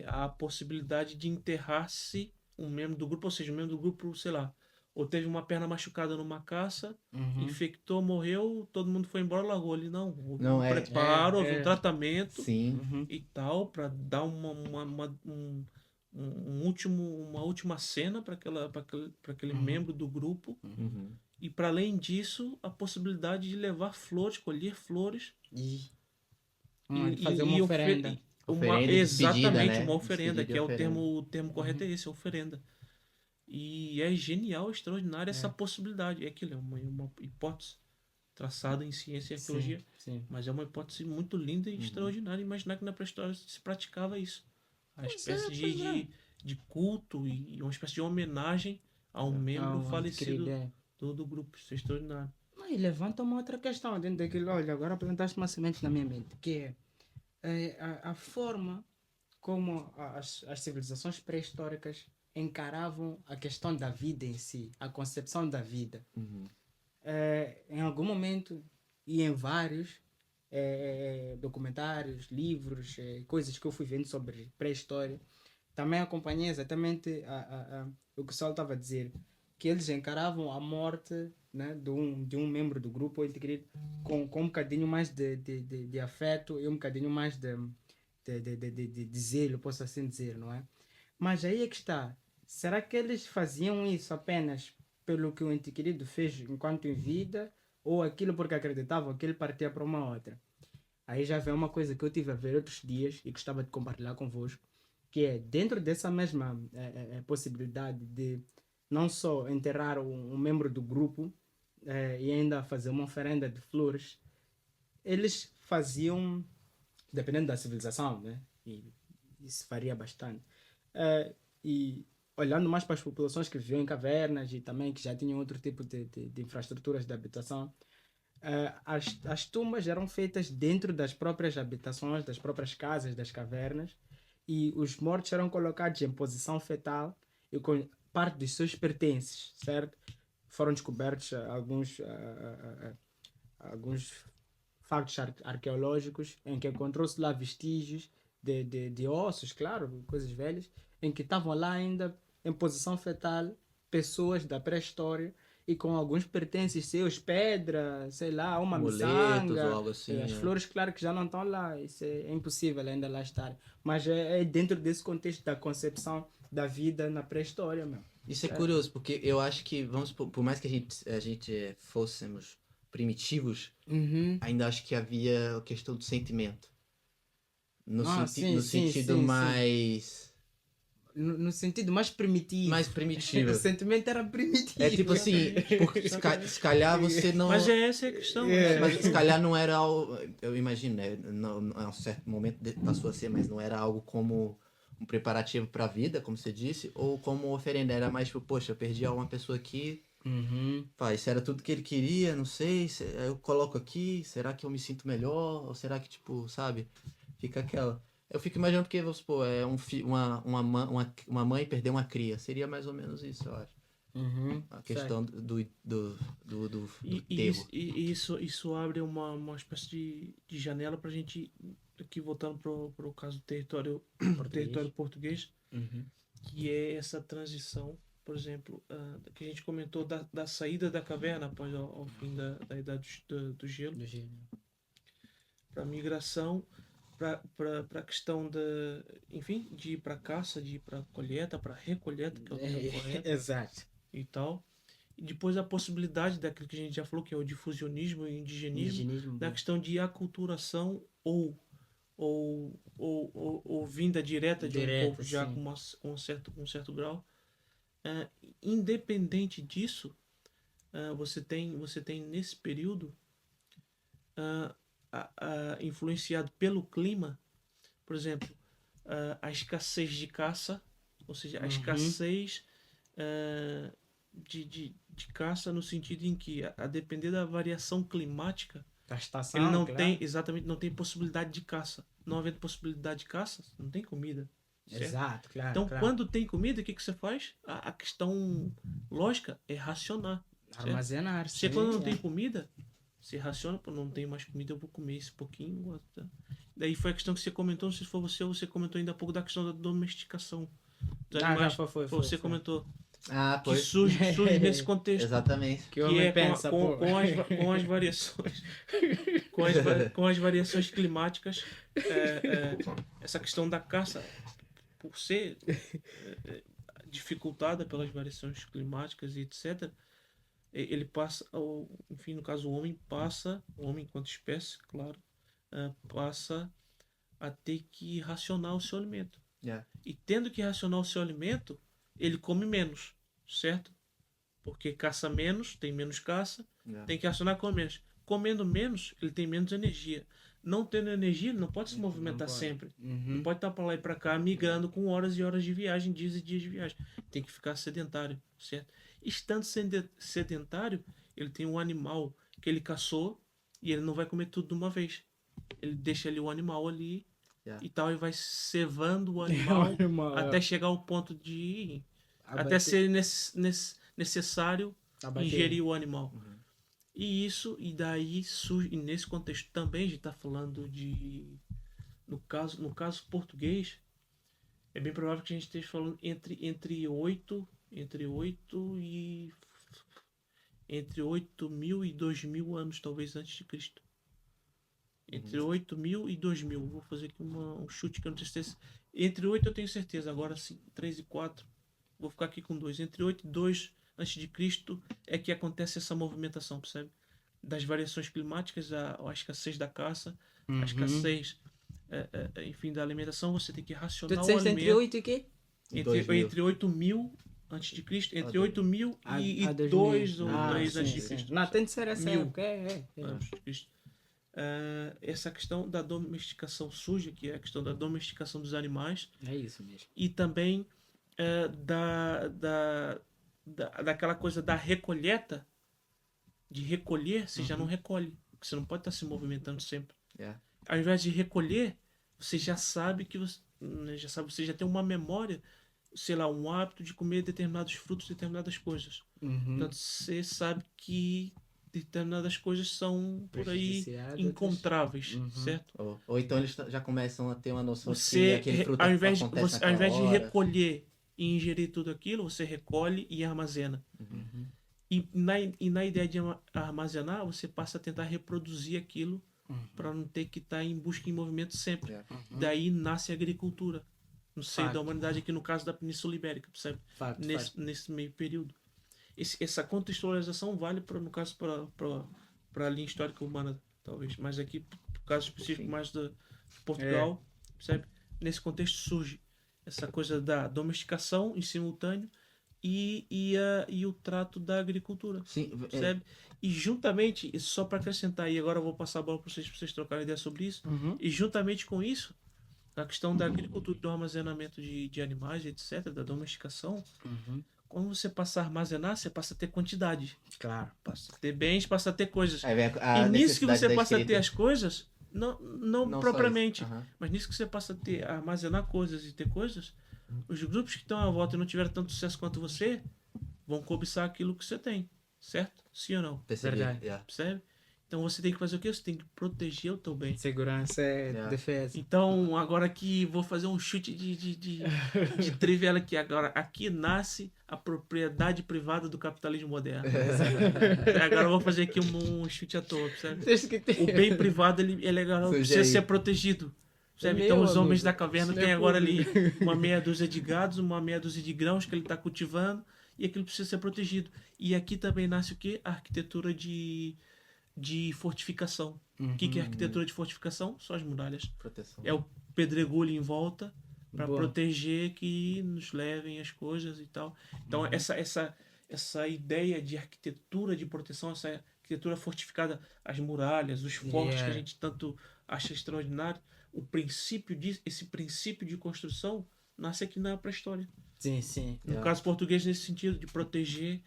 há a possibilidade de enterrar-se um membro do grupo, ou seja, um membro do grupo, sei lá, ou teve uma perna machucada numa caça, infectou, morreu, todo mundo foi embora, largou ali. Não, houve um preparo, houve um tratamento Sim. e tal, para dar uma última cena para aquele membro do grupo. Uhum. E para além disso, a possibilidade de levar flores, colher flores Fazer uma oferenda. Oferenda e despedida, exatamente, né? uma oferenda, Despedida que e é oferenda. o termo correto é esse, oferenda. E é genial, extraordinária essa possibilidade. É aquilo, é uma hipótese traçada em ciência e arqueologia, Sim. mas é uma hipótese muito linda e extraordinária. Imaginar que na pré-história se praticava isso. A espécie de culto e uma espécie de homenagem a um membro falecido do grupo. Isso é extraordinário. E levanta uma outra questão dentro daquilo. Olha, agora plantaste uma semente na minha mente, que é a forma como as civilizações pré-históricas encaravam a questão da vida em si, a concepção da vida. Uhum. Em algum momento e em vários documentários, livros, coisas que eu fui vendo sobre pré-história, também acompanhei exatamente o que o Sol estava a dizer, que eles encaravam a morte, né, de um membro do grupo integrado com um bocadinho mais de afeto e um bocadinho mais de zelo, posso assim dizer, não é? Mas aí é que está. Será que eles faziam isso apenas pelo que o ente querido fez enquanto em vida, ou aquilo porque acreditavam que ele partia para uma outra? Aí já vem uma coisa que eu tive a ver outros dias e gostava de compartilhar convosco, que é dentro dessa mesma possibilidade de não só enterrar um membro do grupo e ainda fazer uma oferenda de flores, eles faziam, dependendo da civilização, né? E isso varia bastante. E olhando mais para as populações que viviam em cavernas e também que já tinham outro tipo de infraestruturas de habitação, as tumbas eram feitas dentro das próprias habitações, das próprias casas, das cavernas, e os mortos eram colocados em posição fetal e com parte dos seus pertences, certo? Foram descobertos alguns factos arqueológicos em que encontrou-se lá vestígios de ossos, claro, coisas velhas, em que estavam lá ainda em posição fetal pessoas da pré-história e com alguns pertences seus, pedra, sei lá, uma miçanga, ou algo assim, as flores, claro que já não estão lá, isso é impossível ainda lá estar, mas é dentro desse contexto da concepção da vida na pré-história, meu. Isso é curioso, porque eu acho que, por mais que a gente fôssemos primitivos, Uhum. ainda acho que havia a questão do sentimento. No, Sim, no sim, sentido sim, sim. mais... No sentido mais primitivo. mais primitivo. O sentimento era primitivo. É tipo assim, porque se calhar você não... Mas essa é a questão. Mas se calhar não era algo, eu imagino, né? A um certo momento passou a ser, mas não era algo como um preparativo para a vida, como você disse, ou como oferenda. Era mais tipo, poxa, eu perdi uma pessoa aqui, Uhum. pá, isso era tudo que ele queria, não sei, eu coloco aqui, será que eu me sinto melhor? Ou será que, tipo, sabe? Fica aquela. Eu fico imaginando porque, vamos supor, é uma mãe perder uma cria. Seria mais ou menos isso, eu acho. Uhum. A questão do E terror. isso abre uma espécie de janela para a gente, aqui voltando para o caso do território português, Uhum. que é essa transição, por exemplo, que a gente comentou da saída da caverna após ao fim da idade do gelo, Do gênero. para a migração, para a questão enfim, de ir para caça, de ir para colheita, para recolheta, que é o termo correto, Exato. e tal. E depois a possibilidade daquilo que a gente já falou, que é o difusionismo e o indigenismo, Indigenismo. da questão de aculturação ou vinda direta de um Direta, povo já sim. com um certo grau. Independente disso, você tem nesse período, influenciado pelo clima, por exemplo, a escassez de caça, ou seja, a Uhum. escassez de caça no sentido em que, a depender da variação climática, Da estação, ele não claro. tem, exatamente, não tem possibilidade de caça. Não havendo possibilidade de caça, não tem comida. Certo? Exato, claro. Então, claro. quando tem comida, o que você faz? A questão lógica é racionar. Certo? Armazenar, Você, sim. quando não tem comida, você raciona, pô, não tem mais comida, eu vou comer esse pouquinho. Tá? Daí foi a questão que você comentou, não sei se foi você ou você comentou ainda há pouco da questão da domesticação dos animais. Foi, Você comentou. Ah, Que pois. surge nesse contexto. Exatamente. Que o Que homem é pensa, pô. com as variações com as variações climáticas, essa questão da caça, por ser dificultada pelas variações climáticas e etc., ele passa, enfim, no caso o homem enquanto espécie, claro, passa a ter que racionar o seu alimento. Yeah. E tendo que racionar o seu alimento, ele come menos, certo? Porque caça menos, tem menos caça, Yeah. tem que racionar com menos. Comendo menos, ele tem menos energia. Não tendo energia, ele não pode se movimentar sempre. Uhum. Não pode estar para lá e para cá migrando com horas e horas de viagem, dias e dias de viagem. Tem que ficar sedentário, certo? Estando sedentário, ele tem um animal que ele caçou e ele não vai comer tudo de uma vez. Ele deixa ali o animal ali Yeah. e tal, e vai cevando o animal até chegar ao ponto de até ser necessário ingerir o animal. Uhum. E daí surge, e nesse contexto também a gente está falando no caso português, é bem provável que a gente esteja falando entre 8.000 e 2.000 anos, talvez, antes de Cristo. Entre 8.000 e 2.000. Vou fazer aqui um chute que eu não tenho certeza. Entre 8 eu tenho certeza, agora sim, 3 e 4. Vou ficar aqui com 2. Entre 8 e 2 antes de Cristo é que acontece essa movimentação, percebe? Das variações climáticas, a escassez da caça, a escassez, enfim, da alimentação. Você tem que racionar o alimento. Entre 8 e quê? Entre 8.000 antes de Cristo, entre 8.000 e 2 ou 3 antes de Cristo. Não, tem de ser essa 1000 época. antes de Cristo. Essa questão da domesticação surge, que é a questão da domesticação dos animais. É isso mesmo. E também daquela coisa da recolheta, de recolher, você já não recolhe, porque você não pode estar se movimentando sempre. Yeah. Ao invés de recolher, você já sabe que você já tem uma memória, sei lá, um hábito de comer determinados frutos, determinadas coisas. Então você sabe que determinadas coisas são por aí encontráveis, certo? Ou então eles já começam a ter uma noção Você, que aquele fruto ao invés de hora. recolher e ingerir tudo aquilo, você recolhe e armazena. E na ideia de armazenar, você passa a tentar reproduzir aquilo para não ter que estar em busca e em movimento sempre. Daí nasce a agricultura no seio da humanidade, aqui no caso da Península Ibérica, percebe? Nesse meio período. Essa contextualização vale, no caso, para para a linha histórica humana, talvez. Mas aqui, por caso específico mais de Portugal, percebe? Nesse contexto surge essa coisa da domesticação em simultâneo e o trato da agricultura, Sim, percebe? E juntamente, e só para acrescentar, e agora eu vou passar a bola para vocês trocarem ideia sobre isso, e juntamente com isso, a questão da agricultura, do armazenamento de animais, etc., da domesticação, quando você passa a armazenar, você passa a ter quantidade. Claro. Passa a ter bens, passa a ter coisas. aí vem a E nisso que necessidade você da passa a ter escrita. as coisas, não Não só propriamente, isso. Aham. mas nisso que você passa a ter, a armazenar coisas e ter coisas, os grupos que estão à volta e não tiveram tanto sucesso quanto você, vão cobiçar aquilo que você tem, certo? Sim ou não? Percebi, Verdade. yeah. Percebe? Então você tem que fazer o quê? Você tem que proteger o teu bem. Segurança é defesa. Então, agora aqui vou fazer um chute de trivela aqui. Agora, aqui nasce a propriedade privada do capitalismo moderno. Agora eu vou fazer aqui um chute à toa, percebe? O bem privado ele é legal, precisa Sujeito. ser protegido. Percebe? Meu Então os homens amigo, da caverna isso não é têm agora ali público. uma meia dúzia de gados, uma meia dúzia de grãos que ele está cultivando e aquilo precisa ser protegido. E aqui também nasce o quê? A arquitetura de fortificação. O que é arquitetura de fortificação? São as muralhas. Proteção. É o pedregulho em volta para Boa. proteger que nos levem as coisas e tal. Então essa ideia de arquitetura de proteção, essa arquitetura fortificada, as muralhas, os fortes que a Yeah. gente tanto acha extraordinário, esse princípio de construção nasce aqui na pré-história. Sim, sim. No caso português, nesse sentido, de proteger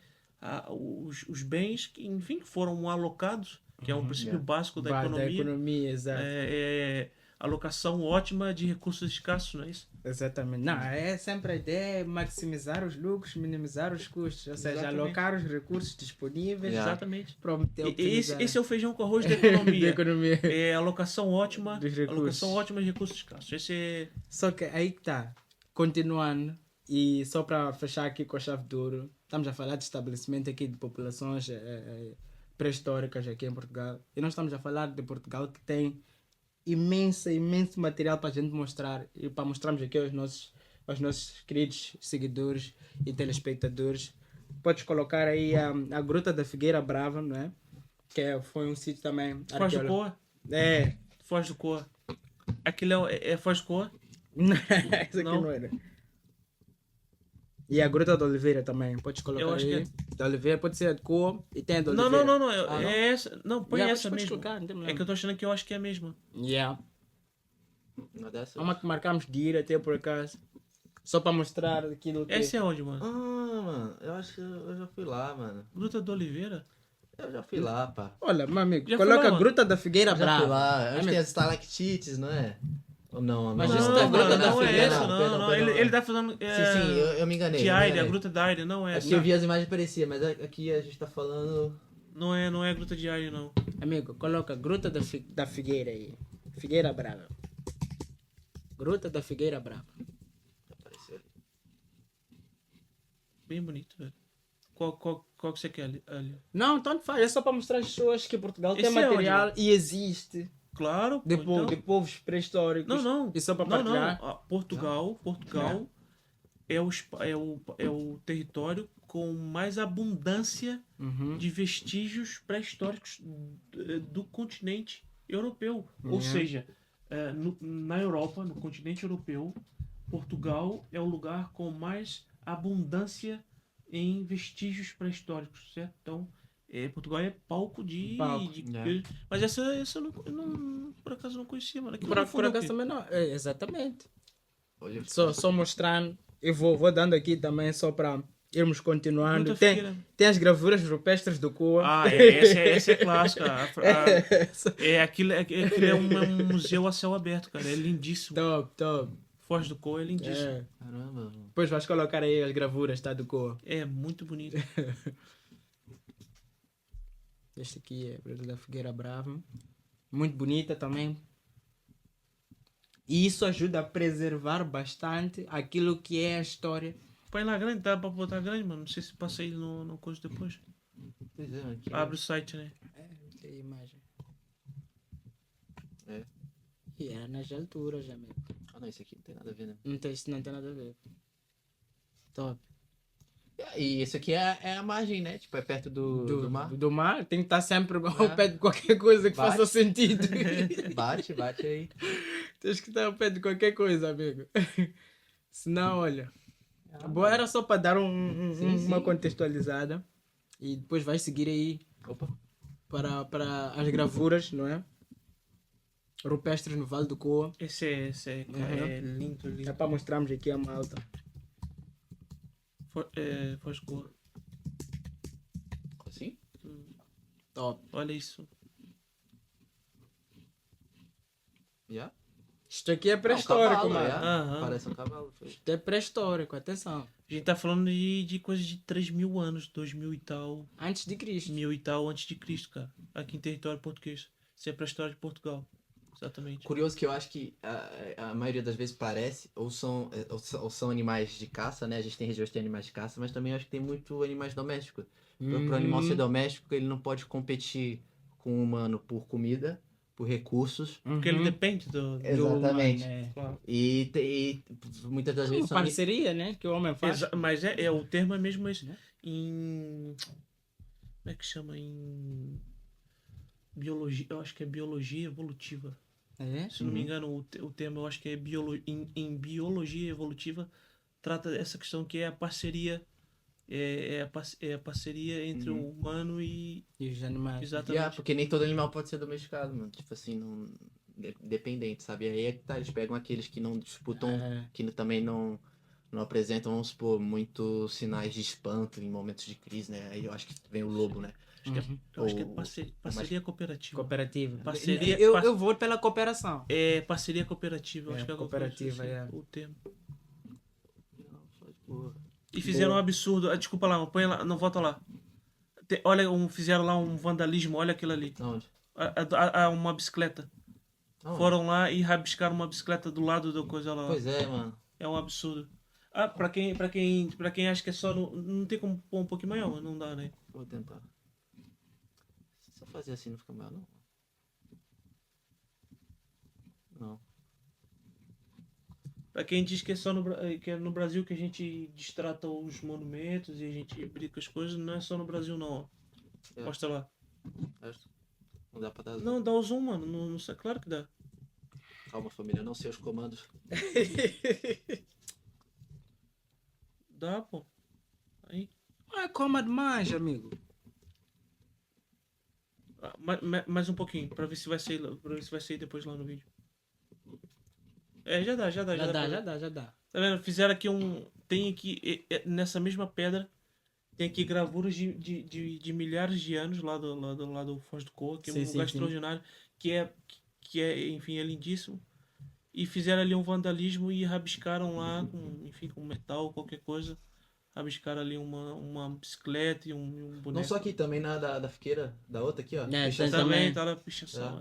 os bens que, enfim, foram alocados, que é um princípio básico da Da economia. economia, exato. Alocação ótima de recursos escassos, não é isso? Exatamente. Não, é sempre a ideia é maximizar os lucros, minimizar os custos. Ou seja, Exatamente. alocar os recursos disponíveis Yeah. Exatamente. para obter Esse é o feijão com arroz da economia. da economia. É alocação ótima, Dos recursos. alocação ótima de recursos escassos. Esse é... Só que aí que tá. Continuando, e só para fechar aqui com a chave de ouro, estamos a falar de estabelecimento aqui de populações pré-históricas aqui em Portugal. E nós estamos a falar de Portugal que tem imenso material para a gente mostrar e para mostrarmos aqui aos nossos queridos seguidores e telespectadores. Podes colocar aí a Gruta da Figueira Brava, não é? Foi um sítio também Foz do arqueológico. Coa. É. Foz do Coa. Aquilo é Foz do Coa? Isso aqui Não. não era. E a Gruta da Oliveira também. Podes colocar Eu acho aí. Da Oliveira pode ser a de Coa e tem a da Não, Oliveira. não. Ah, não? É essa. Não, põe Yeah, essa podes mesmo. colocar, não tem É problema. que eu tô achando que eu acho que é a mesma. Yeah. Uma dessas. É uma que marcamos de ir até por acaso. Só para mostrar aquilo que... Essa é onde, mano? Ah, mano, eu acho que eu já fui lá, mano. Gruta do Oliveira? Eu já fui lá, pá. Olha, meu amigo, Já foi coloca lá, a mano? Gruta da Figueira Eu já Brava. fui lá. Onde Amigo, tem as estalactites, não é? Ou não? Mas não, isso não, tá Não, Gruta mano, da não é Figueira. essa, não. Perdão. Ele tá falando. Sim, eu me enganei. De eu me Aire, a enganei. Gruta da Aire, não é É essa. porque eu vi as imagens parecidas, mas aqui a gente tá falando. Não é a Gruta de Aire, não. amigo, coloca Gruta da Figueira aí. Figueira Brava. Gruta da Figueira Brava. Apareceu ali. Bem bonito, velho. Qual que você quer ali? Não, tanto faz. É só para mostrar às pessoas que Portugal tem Esse é onde, material mano? e existe. Claro, pô, De, então. de povos pré-históricos. Não. E só para Não. partilhar. Portugal é o território com mais abundância Uhum. de vestígios pré-históricos do continente europeu. Ou Yeah. seja, na Europa, no continente europeu, Portugal é o lugar com mais abundância em vestígios pré-históricos, certo? Então, Portugal é palco de... Palco, yeah. Mas essa eu não, por acaso não conhecia, mano. Aquilo Por no fundo é o acaso quê? também não. É, exatamente. Olha, Só mostrando. Eu vou dando aqui também só para irmos continuando. Gruta Tem, Figueira. tem as gravuras rupestres do Coa. Ah, essa é clássica. Aquilo é um museu a céu aberto, cara. É lindíssimo. Top. Foz do Coa é lindíssimo. É. caramba. Mano. Depois vais colocar aí as gravuras, tá? Do Coa. É muito bonito. Este aqui é a Gruta da Figueira Brava. Muito bonita também. E isso ajuda a preservar bastante aquilo que é a história. Põe lá grande, dá pra botar grande, mano. Não sei se passa aí no coisa depois. Pois é, aqui. Abre o site, né? Tem a imagem. É. E era nas alturas, amigo. Ah, não, isso aqui não tem nada a ver, né? Isso não tem nada a ver. Top. E esse aqui é a margem, né? Tipo, é perto do mar. Do mar, tem que estar sempre ao pé de qualquer coisa que faça sentido. Bate aí. Tens que estar ao pé de qualquer coisa, amigo. Senão, olha. Bom, era só para dar uma contextualizada. E depois vai seguir aí Opa. para as gravuras, não é? Rupestres no Vale do Coa. Esse é lindo, É lindo. para mostrarmos aqui a malta. Foz de Goa. Assim? Top. Olha isso. Já? Isto aqui é pré-histórico, mano. Aham. Parece um cavalo. Foi. Isto é pré-histórico, atenção. A gente tá falando de coisas de 3.000 anos, 2.000 e tal, Antes de Cristo. 1.000 e tal antes de Cristo, cara. Aqui em território português. Isso é pra história de Portugal. Exatamente. Curioso que eu acho que a maioria das vezes parece, ou são animais de caça, né? A gente tem regiões que tem animais de caça, mas também acho que tem muito animais domésticos. Para o animal ser doméstico, ele não pode competir com o humano por comida, por recursos. Porque ele depende do... Exatamente. É. Claro. E muitas das Uma vezes são... parceria, né? Que o homem faz. Mas o termo é mesmo esse. Em... Como é que chama? Em... Biologia. Eu acho que é biologia evolutiva. É? Se não me engano, o termo eu acho que é em biologia evolutiva, trata essa questão que é a parceria. É a parceria entre o humano e... E os animais. Exatamente. porque nem todo animal pode ser domesticado, mano. Tipo assim, não... dependente, sabe? Aí é que tá, eles pegam aqueles que não disputam, que também não apresentam, vamos supor, muito sinais de espanto em momentos de crise, né? Aí eu acho que vem o lobo, né? Eu acho que é parceria cooperativa. Cooperativa. Parceria- Eu vou pela cooperação. É parceria cooperativa, eu acho que é cooperativa, o termo. Não, só de boa. E fizeram um absurdo. Desculpa lá, põe lá, não volta lá. Olha, fizeram lá um vandalismo, olha aquilo ali. Onde? Uma bicicleta. Onde? Foram lá e rabiscaram uma bicicleta do lado da coisa lá. Pois é, mano. É um absurdo. Pra quem acha que é só no... Não tem como pôr um pouquinho maior, mas não dá, né? Vou tentar. Só fazer assim não fica maior, não? Não. Pra quem diz que é só que é no Brasil que a gente destrata os monumentos e a gente brinca as coisas, não é só no Brasil não, ó. É. Mostra lá. Não dá pra dar. Não, dá o zoom, mano. Não, claro que dá. Calma, família, eu não sei os comandos. Dá, pô. Aí. É coma demais, amigo. Mais um pouquinho, pra ver se vai sair depois lá no vídeo. Já dá. Já dá. Tá vendo? Fizeram aqui tem aqui, nessa mesma pedra, tem aqui gravuras de milhares de anos lá do Foz do Coa, que é um lugar extraordinário, que é, enfim, é lindíssimo. E fizeram ali um vandalismo e rabiscaram lá, com metal, qualquer coisa. Rabiscaram ali uma bicicleta e um boneco. Não só aqui, também na da fiqueira, da outra aqui, ó. É, Pichação. Também tá na pichação.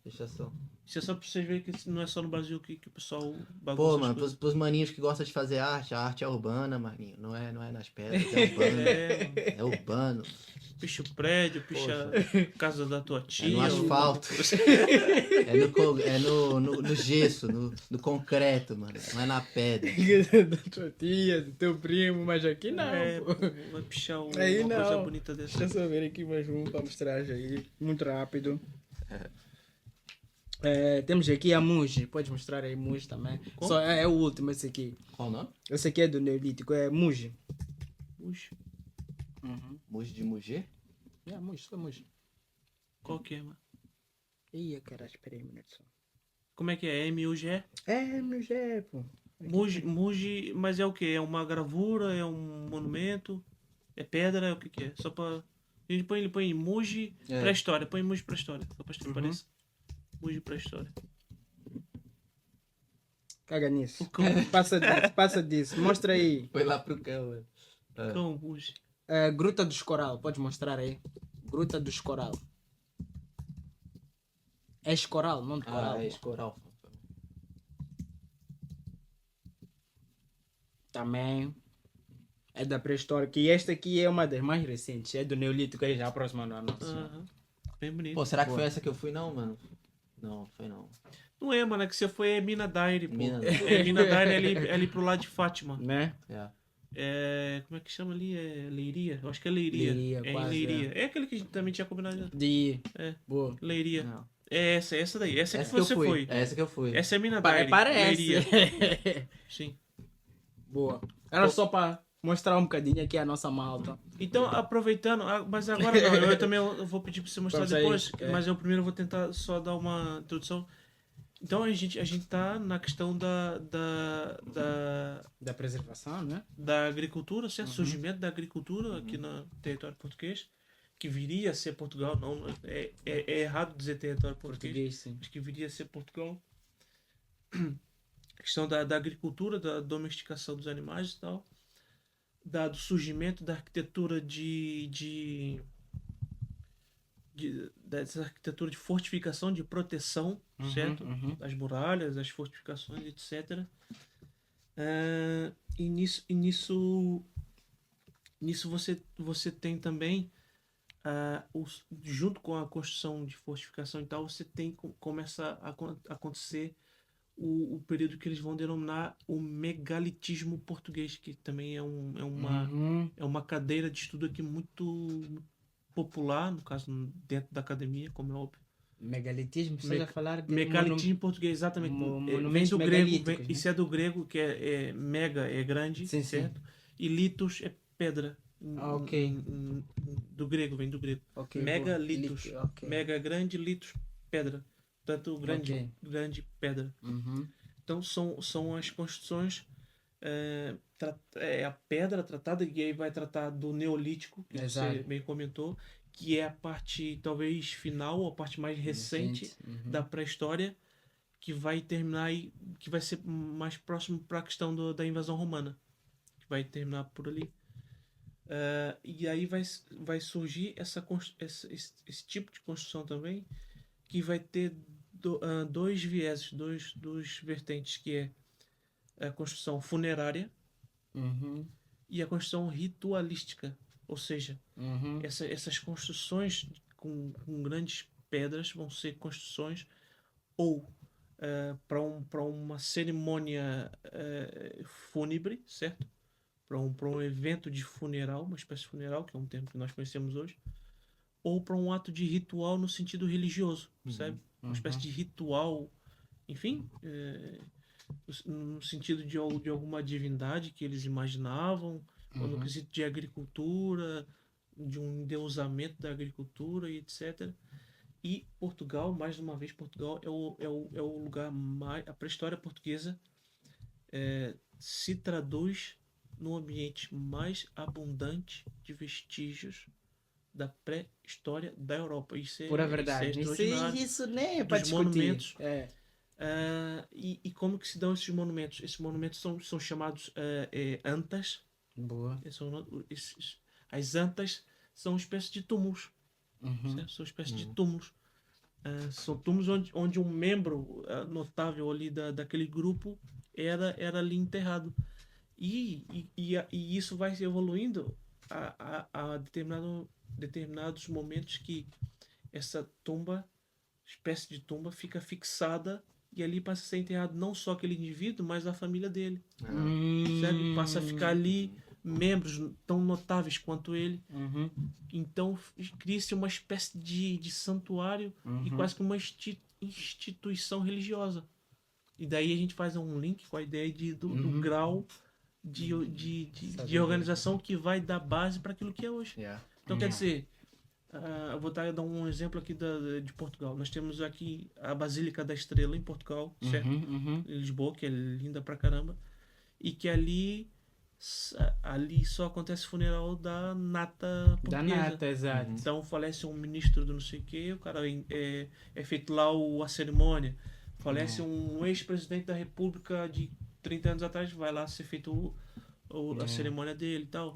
Pichação. Isso é só pra vocês verem que não é só no Brasil que o pessoal bagunça. Pô, as mano, coisas. pros maninhos que gostam de fazer arte, a arte é urbana, maninho. Não é nas pedras, é urbano. É urbano. Picha o prédio, picha a casa da tua tia. É no asfalto. É no gesso, no concreto, mano. Não é na pedra. Da tua tia, do teu primo, mas aqui não. Pô. Vai pichar uma Aí coisa não. bonita dessa. Deixa eu só ver aqui mais um para mostrar aí. Muito rápido. Temos aqui a Muji. Pode mostrar aí Muji também. Como? Só é o último esse aqui. Qual o nome? Esse aqui é do Neolítico, é Muji. Puxa, Muji de Muji? Muji, só Muji. qual que é, mano? Ih, cara, espera aí um minuto só. Como é que é? M-U-G? Muji, pô. Muji, mas é o que? É uma gravura? É um monumento? É pedra? É o que é? Só pra... A gente põe Muji pré-história. Põe Muji pré-história. Só pra parecer. Muji pré-história. Caga nisso. Passa disso. Mostra aí. Foi lá pro cão, velho. Então, Muji. Gruta dos Coral. Pode mostrar aí. Gruta dos Coral. É escoral, não de coral. É escoral. Também. É da pré-histórica. E esta aqui é uma das mais recentes. É do Neolítico, aí já aproximando a nossa. Aham. Bem bonito. Pô, será que foi essa que eu fui, não, mano? Não, foi não. Não é, mano. É que você foi Mina Daire, pô. Mina Mina Daire é ali pro lado de Fátima. Né? É. Como é que chama ali? Leiria? Eu acho que é Leiria. Leiria, Em quase, Leiria. É aquele que a gente também tinha combinado. De. Boa. Leiria. Não. É essa daí. Essa que Essa que eu você fui. foi. Essa que eu fui. Essa é Mina Diary. Parece. Leiria. Sim. Boa. Era só para mostrar um bocadinho aqui a nossa malta. Então, aproveitando, mas agora não, eu também vou pedir para você mostrar Vamos aí, depois, é. mas eu primeiro vou tentar só dar uma introdução. Então a gente tá na questão Da preservação, né? da agricultura, certo? Surgimento da agricultura aqui no território português, que viria a ser Portugal, não, é errado dizer território português, Sim. mas que viria a ser Portugal. A questão da agricultura, da domesticação dos animais e tal, do surgimento da arquitetura dessa arquitetura de fortificação, de proteção, certo? Das muralhas, das fortificações, etc. E nisso você tem também, junto com a construção de fortificação e tal, você tem começa a acontecer o período que eles vão denominar o megalitismo português, que também é uma cadeira de estudo aqui muito popular, no caso dentro da academia, como é óbvio. Megalitismo, você vai falar de Megalitismo em português, exatamente. Vem do grego, isso é do grego, que é mega, é grande, sim, certo? Sim. E litos é pedra. Ok. Do grego, vem do grego. Okay, Mega, litos. Okay. Mega, grande, litos, pedra. Tanto grande, grande pedra. Então são as construções, a pedra tratada, e aí vai tratar do Neolítico, que você bem comentou, que é a parte talvez final, a parte mais recente da pré-história, que vai terminar aí, que vai ser mais próximo para a questão da invasão romana, que vai terminar por ali. E aí vai surgir esse tipo de construção também, que vai ter dois vieses, dois vertentes, que é a construção funerária e a construção ritualística. Ou seja, essas construções com grandes pedras vão ser construções ou para uma cerimônia fúnebre, certo? Para um evento de funeral, uma espécie de funeral, que é um termo que nós conhecemos hoje, ou para um ato de ritual no sentido religioso, percebe? Uma espécie de ritual, enfim, no sentido de alguma divindade que eles imaginavam, ou no quesito de agricultura, de um endeusamento da agricultura e etc. E Portugal, mais uma vez, Portugal é o lugar mais... A pré-história portuguesa se traduz no ambiente mais abundante de vestígios da pré-história da Europa. Isso é, pura verdade. Isso nem é para discutir. Monumentos. E como que se dão esses monumentos? Esses monumentos são chamados antas. Boa. As antas são espécies de túmulos. São espécies de túmulos. São túmulos onde um membro notável ali daquele grupo era ali enterrado. E isso vai se evoluindo a determinados momentos que essa espécie de tumba, fica fixada e ali passa a ser enterrado não só aquele indivíduo, mas a família dele. Certo? Passa a ficar ali membros tão notáveis quanto ele. Então cria-se uma espécie de santuário e quase que uma instituição religiosa. E daí a gente faz um link com a ideia do grau de organização que vai dar base para aquilo que é hoje. Então quer dizer, eu vou dar um exemplo aqui de Portugal. Nós temos aqui a Basílica da Estrela em Portugal, certo? Em Lisboa, que é linda pra caramba, e que ali só acontece o funeral da nata portuguesa. Da nata, exato. Então falece um ministro do não sei o que, o cara é feito lá a cerimônia. Falece um ex-presidente da República de 30 anos atrás, vai lá ser feito a cerimônia dele e tal.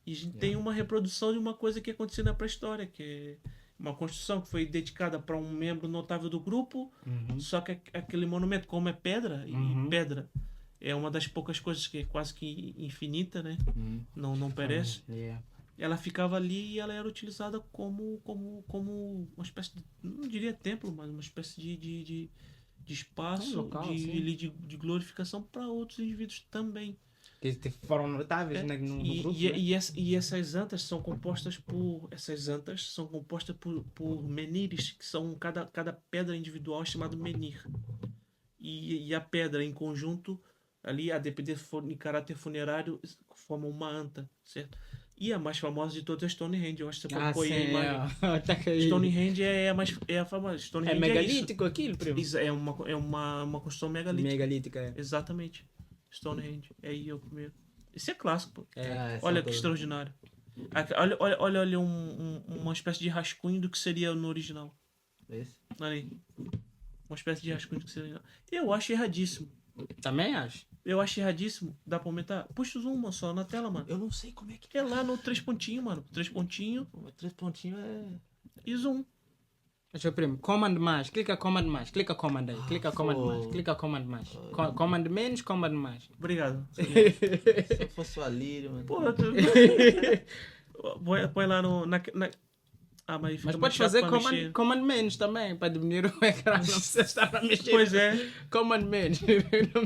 E a gente tem uma reprodução de uma coisa que aconteceu na pré-história, que é uma construção que foi dedicada para um membro notável do grupo, só que aquele monumento, como é pedra, e pedra é uma das poucas coisas que é quase que infinita, né? Não perece. Ela ficava ali e ela era utilizada como uma espécie de, não diria templo, mas uma espécie de espaço, local, de glorificação para outros indivíduos também. que foram notáveis no grupo. né? E essas antas são compostas por menires, que são cada pedra individual é chamado menir. E a pedra em conjunto, ali, a depender de caráter funerário, forma uma anta, certo? E a mais famosa de todas é Stonehenge. Eu acho que você pode pôr aí a imagem. Tá aí. Stonehenge é a famosa. É Stonehenge megalítico aquilo, primo? isso. É uma construção megalítica. Megalítica, é. Exatamente. Stonehenge. É aí o primeiro. Esse é clássico, pô. essa Olha é que toda. extraordinário. Olha uma espécie de rascunho do que seria no original. Esse? Ali. Uma espécie de rascunho do que seria no original. Eu acho erradíssimo. Também acho. Eu acho erradíssimo. Dá pra aumentar? Puxa o zoom, mano, só na tela, mano. Eu não sei como é que É lá no 3 pontinhos, mano. 3 pontinhos 3 pontinhos é... e zoom. Deixa eu primo. Command mais. Clica Command mais. Clica Command aí. Clica Command pô. mais. Clica Command mais. Command menos, Command mais. Obrigado. Se eu fosse o Alírio, mano. Pô, põe lá no... mas fica Mas mais pode chato fazer pra mexer. command menos também, para diminuir o ecrã. Não precisa estar a mexer. Pois é. Command menos.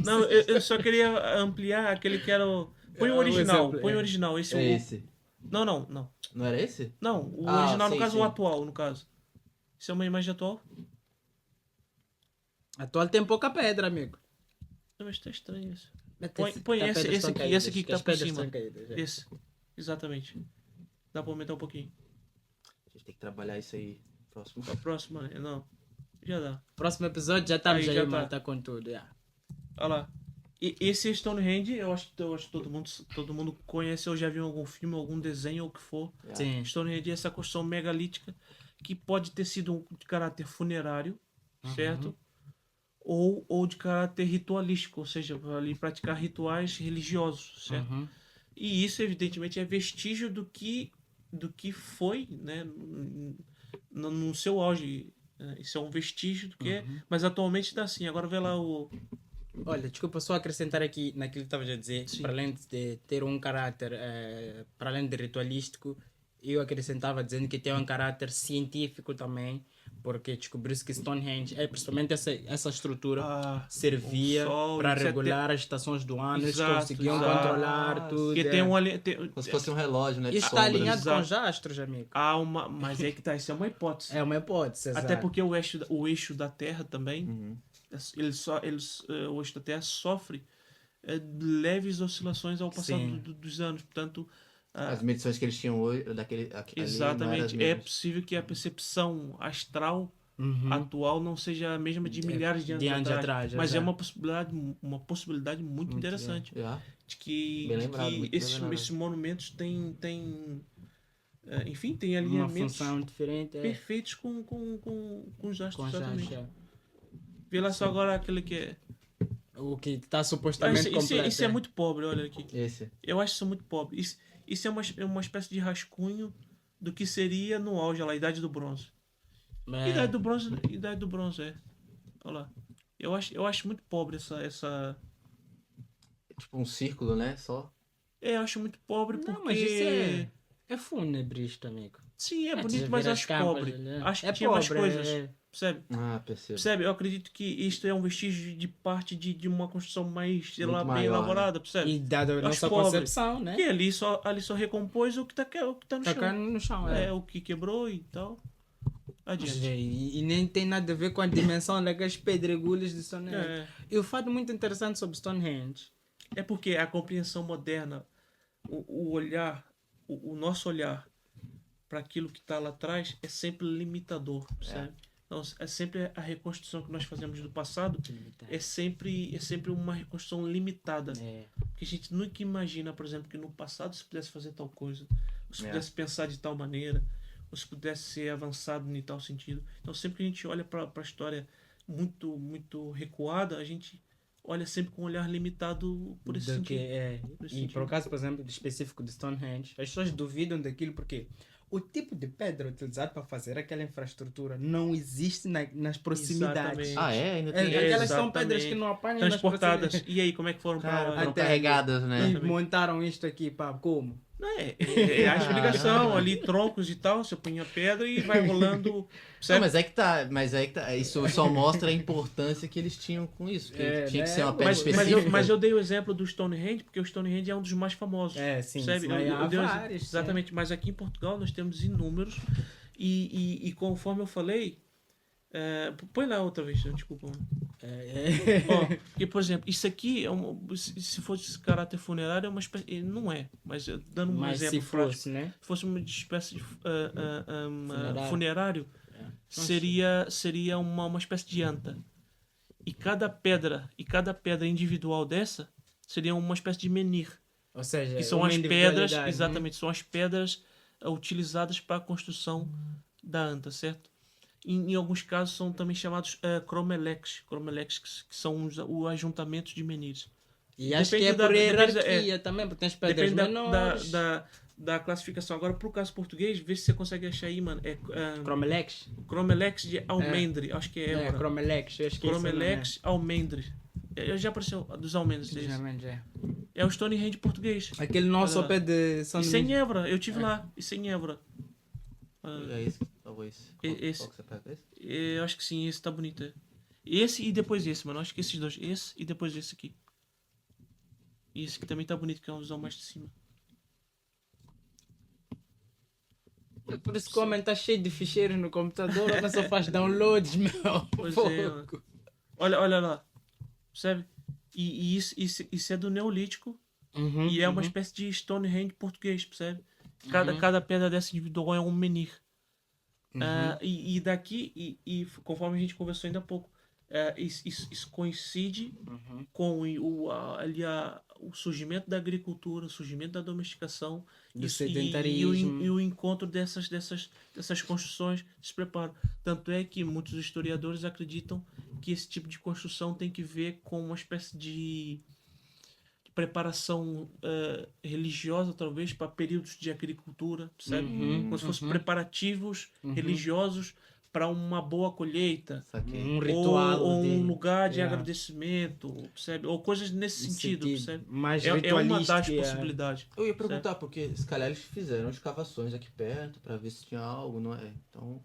Não, eu só queria ampliar aquele que era o... Põe o original, exemplo, põe o original. Esse, É o... esse. Não. Não era esse? Não, o Ah, original, no sim, caso, sim. o atual, no caso. Isso é uma imagem atual? Atual tem pouca pedra, amigo. Não, mas tá estranho isso. Tá Põe esse pedras estão aqui, caídas, esse aqui que as tá por pedras cima. estão caídas, é. Esse. Exatamente. Dá pra aumentar um pouquinho. A gente tem que trabalhar isso aí próximo. A próxima, né? Não. Já dá. Próximo episódio já estamos Aí, aí, já mano. tá. Tá com tudo, já. Olha lá. E esse Stonehenge, eu acho que todo mundo conhece ou já viu em algum filme, algum desenho ou o que for. Sim. Stonehenge é essa construção megalítica que pode ter sido de caráter funerário, certo? Ou de caráter ritualístico, ou seja, ali praticar rituais religiosos, certo? Uhum. E isso, evidentemente, é vestígio do que foi, né, no seu auge. Né? Isso é um vestígio do que é, mas atualmente está assim. Agora vê lá o... Olha, desculpa só acrescentar aqui naquilo que estavas a dizer, Sim. para além de ter um caráter, para além de ritualístico, eu acrescentava dizendo que tem um caráter científico também, porque descobriu-se que Stonehenge, principalmente essa estrutura, servia o sol, para isso é regular as estações do ano, eles Exato, conseguiam exato. controlar tudo. Porque tem Como se fosse um relógio, né? De Isso está sombras. alinhado com Exato. os astros, amigo. Mas é que tá, isso é uma hipótese. É uma hipótese, Até exato. porque o eixo da Terra também, Uhum. o eixo da Terra sofre leves oscilações ao passar Sim. dos anos. Portanto, As medições que eles tinham hoje, ali não eram as exatamente, é mesmas. possível que a percepção astral Uhum. atual não seja a mesma de milhares de anos atrás. Mas é exato. uma possibilidade muito interessante. Já? De que, Bem lembrado, muito bem lembrado. esses monumentos têm enfim, tem Uma alinhamentos função diferente. perfeitos com os Com astros. os Exatamente. astros. Vê lá só agora aquele que é. O que está supostamente completo. Isso é muito pobre, olha aqui. Esse. Eu acho isso muito pobre. Isso é uma espécie de rascunho do que seria no auge, lá, a Idade do Bronze. Idade do Bronze, é. Olha lá. Eu acho muito pobre essa... Tipo um círculo, né? Só. Eu acho muito pobre porque... Não, mas isso é fúnebre isto, amigo. Sim, é Antes bonito, de mas ver as acho capas, pobre. né? Acho que É tinha mais pobre, coisas. Percebe? Ah, percebo. Percebe? Eu acredito que isto é um vestígio de parte de uma construção mais Muito bem maior, elaborada, percebe? E dada a acho nossa pobre. concepção, né? E ali só recompôs o que tá no Tá chão. cá no chão, O que quebrou e tal. Adiante. E nem tem nada a ver com a dimensão daquelas pedregulhas de Stonehenge. É. E o fato muito interessante sobre Stonehenge. É porque a compreensão moderna, o olhar, o nosso olhar para aquilo que está lá atrás é sempre limitador, percebe? Então, é sempre a reconstrução que nós fazemos do passado, é sempre uma reconstrução limitada. Porque a gente nunca imagina, por exemplo, que no passado se pudesse fazer tal coisa, ou se pudesse pensar de tal maneira, ou se pudesse ser avançado em tal sentido. Então, sempre que a gente olha para a história muito, muito recuada, a gente olha sempre com um olhar limitado por esse sentido. E por caso, por exemplo, específico de Stonehenge, as pessoas duvidam daquilo porque o tipo de pedra utilizado para fazer aquela infraestrutura não existe nas proximidades. Exatamente. Ah, é? Ainda tem. Aquelas são Exatamente. pedras que não apanham Transportadas. nas E aí, como é que foram para Cara, lá? foram Até carregadas, né? E montaram isto aqui, pá, como? Não, é a explicação ali, troncos e tal, você põe a pedra e vai rolando. Não, Certo? mas é que tá. Isso só mostra a importância que eles tinham com isso. Que tinha que ser uma pedra Mas específica. eu dei o exemplo do Stonehenge, porque o Stonehenge é um dos mais famosos. Sim. Percebe? Mas há dei o vários. exatamente, mas aqui em Portugal nós temos inúmeros. E conforme eu falei. Põe lá outra vez, desculpa. Ó, porque, por exemplo, isso aqui se fosse esse caráter funerário, é uma espécie. Não é, mas dando um Mas exemplo se prático, fosse, né? se fosse uma espécie de Funerário. funerário, seria uma espécie de anta. E cada pedra individual dessa seria uma espécie de menhir. Ou seja, Que são uma as pedras, individualidade, né? exatamente, são as pedras utilizadas para a construção da anta, certo? Em alguns casos são também chamados cromeleques, que são os ajuntamentos de menires. E acho Depende que é da- por depende- hierarquia também, porque tem as pedras Depende menores. da classificação. Agora, pro caso português, vê se você consegue achar aí, mano. Cromelex? Cromelex de almendre, acho que é Évora. Cromelex, eu esqueci. Cromelex almendre. Já apareceu dos almendres. É isso. Já. É o Stonehenge português. Aquele nosso Olha ao pé de São Isso é em Domingos. Évora, eu tive lá. Isso é em Évora. É esse, talvez. Esse. Qual que você pega? Esse? Eu acho que sim, esse tá bonito. Esse e depois esse, mano. Acho que esses dois. Esse e depois esse aqui. E esse aqui também tá bonito, que é um visual mais de cima. Por isso que o homem tá cheio de ficheiros no computador, o homem só faz downloads, meu. Pois é, mano. Olha lá. Percebe? E isso é do Neolítico. Uhum, E é uma espécie de Stonehenge português, percebe? Cada pedra dessa individual é um menhir. E daqui, conforme a gente conversou ainda há pouco, isso coincide com o surgimento da agricultura, o surgimento da domesticação Do e sedentarismo. o encontro dessas construções se preparam. Tanto é que muitos historiadores acreditam que esse tipo de construção tem que ver com uma espécie de preparação religiosa, talvez, para períodos de agricultura, percebe? Como se fossem preparativos religiosos para uma boa colheita. Saquei. Um ritual. Ou de- um lugar de Yeah. agradecimento, percebe? Ou coisas nesse sentido, percebe? Mais É uma ritualístico. das possibilidades. Eu ia perguntar, porque se calhar eles fizeram escavações aqui perto pra ver se tinha algo, não é? Então,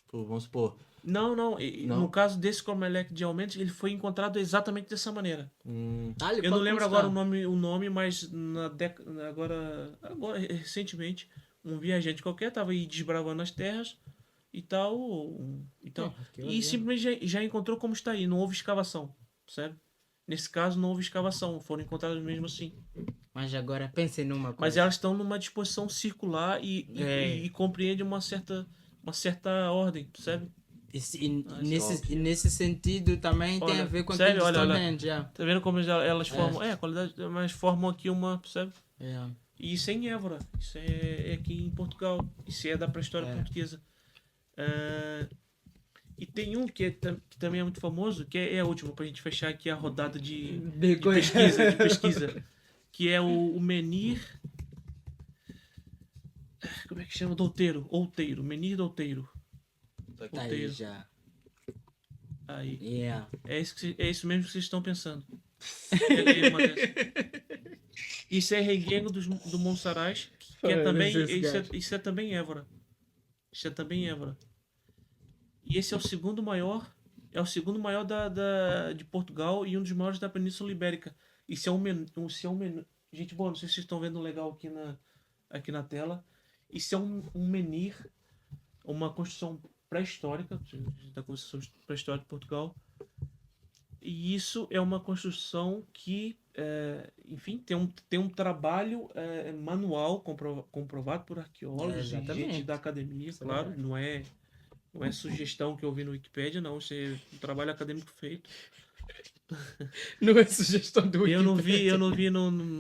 tipo, vamos supor. Não. Não? No caso desse Cormelec de Almendes, ele foi encontrado exatamente dessa maneira. Ele Eu não pode lembro constar. agora o nome, mas agora recentemente, um viajante qualquer estava aí desbravando as terras e tal. E simplesmente já encontrou como está aí. Não houve escavação, percebe? Nesse caso, não houve escavação. Foram encontradas mesmo assim. Mas agora pensem numa coisa. Mas elas estão numa disposição circular e compreendem uma certa ordem, percebe? Nesse sentido também tem Olha, a ver com sério, aquilo de olha. Stonehenge, já. Tá vendo como elas formam? A qualidade, mas formam aqui uma, percebe? Yeah. E isso é em Évora, isso é aqui em Portugal, isso é da pré-história portuguesa. E tem um que também é muito famoso, que é a última, pra gente fechar aqui a rodada de pesquisa, que é o menhir. Como é que chama? Outeiro, menhir douteiro. Tá aí já. Aí. Yeah. É isso mesmo que vocês estão pensando. Pega aí uma dessa. Isso é Reguengo do Monsaraz, que é também. Isso é também Évora. Isso é também Évora. E esse é o segundo maior. É o segundo maior de Portugal e um dos maiores da Península Ibérica. Isso é um menu. Gente, bom, não sei se vocês estão vendo legal aqui na tela. Isso é um menhir, uma construção pré-histórica, da construção pré-histórica de Portugal. E isso é uma construção que, enfim, tem um trabalho manual comprovado por arqueólogos e gente da academia, claro. Não é sugestão que eu vi no Wikipedia, não. Isso é um trabalho acadêmico feito. Não é sugestão do Eu não vi no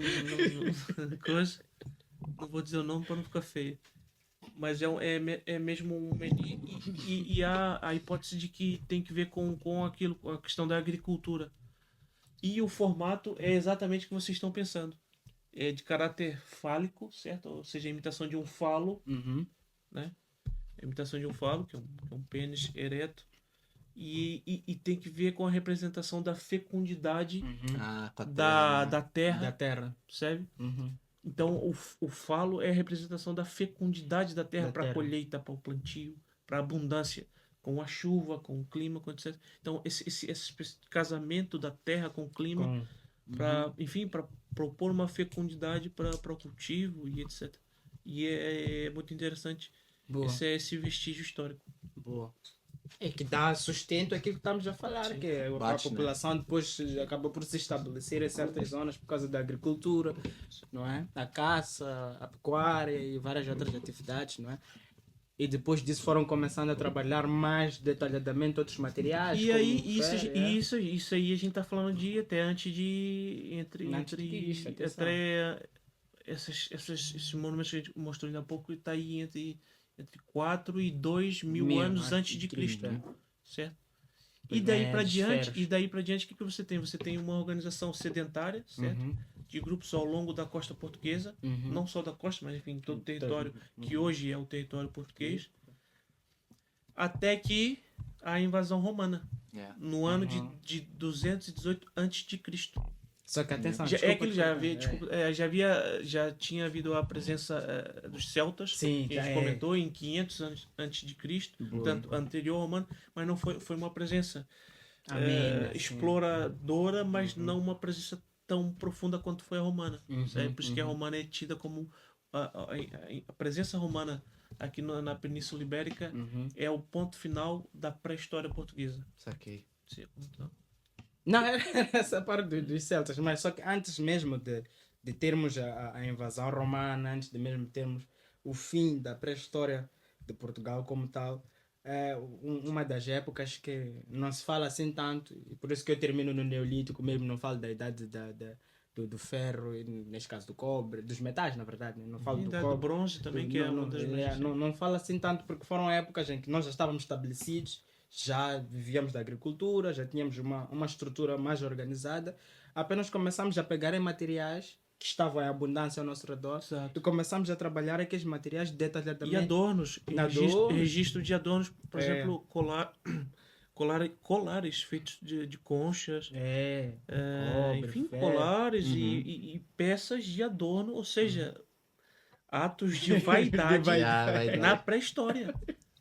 coisa. Não vou dizer o nome para não ficar feio. Mas é mesmo um menhir. E há a hipótese de que tem que ver com aquilo, com a questão da agricultura. E o formato é exatamente o que vocês estão pensando. É de caráter fálico, certo? Ou seja, a imitação de um falo, né? A imitação de um falo, que é um pênis ereto. E tem que ver com a representação da fecundidade Com a da terra. Da terra. Percebe? Então, o falo é a representação da fecundidade da terra Da para a terra. colheita, para o plantio, para a abundância, com a chuva, com o clima, com etc. Então, esse casamento da terra com o clima, para, enfim, para propor uma fecundidade para o cultivo e etc. E é muito interessante Boa. esse vestígio histórico. Boa. É que dá sustento àquilo que estamos a falar, Sim. que a Bate, né? população depois acaba por se estabelecer em certas zonas por causa da agricultura, não é? A caça, a pecuária e várias outras atividades, não é? E depois disso foram começando a trabalhar mais detalhadamente outros materiais. E como aí, ferro, é. isso aí a gente tá falando de até antes de. Antes de Cristo, atenção. Esses monumentos que a gente mostrou ainda há pouco, está aí entre 4 e 2 mil Mil anos antes de Cristo. é. Certo? Pois E daí bem, para as diante, esferas. o que você tem? Você tem uma organização sedentária, certo? Uhum, De grupos ao longo da costa portuguesa, uhum. não só da costa, mas enfim, todo o território que hoje é o território português, até que a invasão romana, no ano de 218 a.C. Só que atenção, Já, desculpa, é que já desculpa, havia, já tinha havido a presença dos celtas, Sim, que a já gente é. comentou, em 500 antes de Cristo, Boa. tanto anterior ao romano, mas não foi uma presença Amém, assim. exploradora, mas não uma presença tão profunda quanto foi a romana. Uhum, Sabe? Por isso que a romana é tida como a presença romana aqui na Península Ibérica Uhum. é o ponto final da pré-história portuguesa. Saquei. Não, era essa parte dos celtas, mas só que antes mesmo de termos a invasão romana, antes de mesmo termos o fim da pré-história de Portugal como tal, é uma das épocas que não se fala assim tanto, e por isso que eu termino no Neolítico mesmo, não falo da idade do ferro, e neste caso do cobre, dos metais, na verdade, né? Não falo do do cobre. bronze também, que é uma das mais... Não falo assim tanto porque foram épocas em que nós já estávamos estabelecidos, já vivíamos da agricultura, já tínhamos uma estrutura mais organizada, apenas começamos a pegar em materiais que estavam em abundância ao nosso redor. Exato. E começamos a trabalhar aqueles materiais detalhadamente. E adornos, registro de adornos, por exemplo, colares feitos de conchas, Cobre, enfim, ferro. colares e peças de adorno, ou seja, atos de vaidade, vaidade. na pré-história,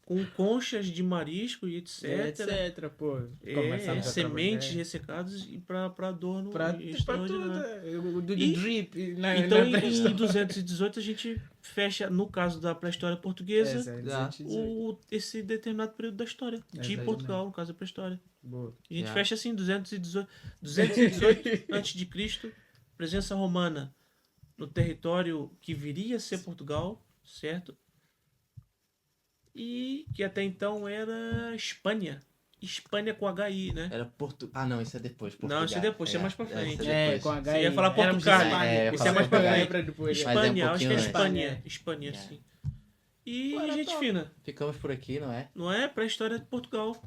com conchas de marisco e etc. etc. Pô. Começamos a sementes trabalhar. ressecadas e para adorno Para tudo, extraordinário. o do E- drip. Então, em 218, a gente fecha, no caso da pré-história portuguesa, esse determinado período da história de Exatamente. Portugal, no caso da pré-história. Boa. A gente Yeah. fecha assim, 218 a.C., presença romana no território que viria a ser Portugal, certo? E que até então era Espanha. Espanha com HI, né? Era Porto. Ah, não, isso é depois. Não, isso é depois, isso é mais pra isso frente. depois. Com H. Você ia falar Éramos Portugal, de Espanha. é, isso é mais pra frente. Para depois. Mas é um Espanha, acho que é pouquinho Espanha. antes. Espanha, Yeah. sim. E Bora, gente top. fina, Ficamos por aqui, não é? não é? Pré-história de Portugal.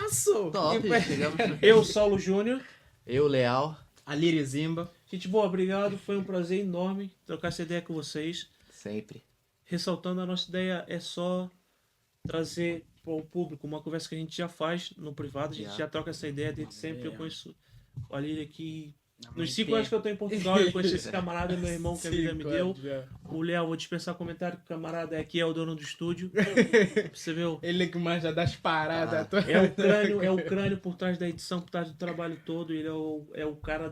Aço. Top, chegamos por aqui. Eu, Saulo Júnior. Eu, Leal. Alírio Zimba. Gente boa, obrigado. Foi um prazer enorme trocar essa ideia com vocês. Sempre. Ressaltando, a nossa ideia é só trazer para o público uma conversa que a gente já faz no privado. A gente já troca essa ideia desde sempre. Eu conheço o Alírio aqui. Nos 5 anos que eu tô em Portugal, eu conheci esse camarada, meu irmão, que a vida me deu. O Léo, vou dispensar comentário, que o camarada aqui é o dono do estúdio. Você viu? Ele que manja das paradas. É o crânio por trás da edição, por trás do trabalho todo. Ele é o cara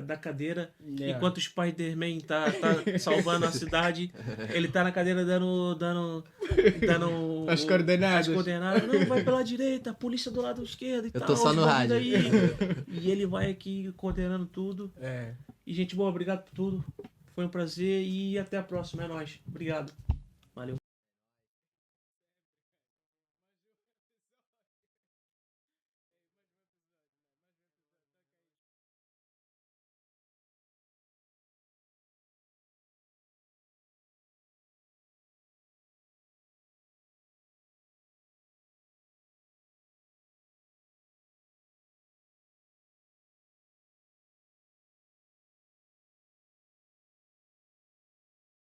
da cadeira. Yeah. Enquanto o Spider-Man tá salvando a cidade, ele tá na cadeira dando As coordenadas. As coordenadas. Não, vai pela direita, a polícia do lado esquerdo e Eu tal. tô só os no bandidos rádio. aí. E ele vai aqui coordenando tudo. É. E, gente boa, obrigado por tudo. Foi um prazer e até a próxima. É nóis. Obrigado.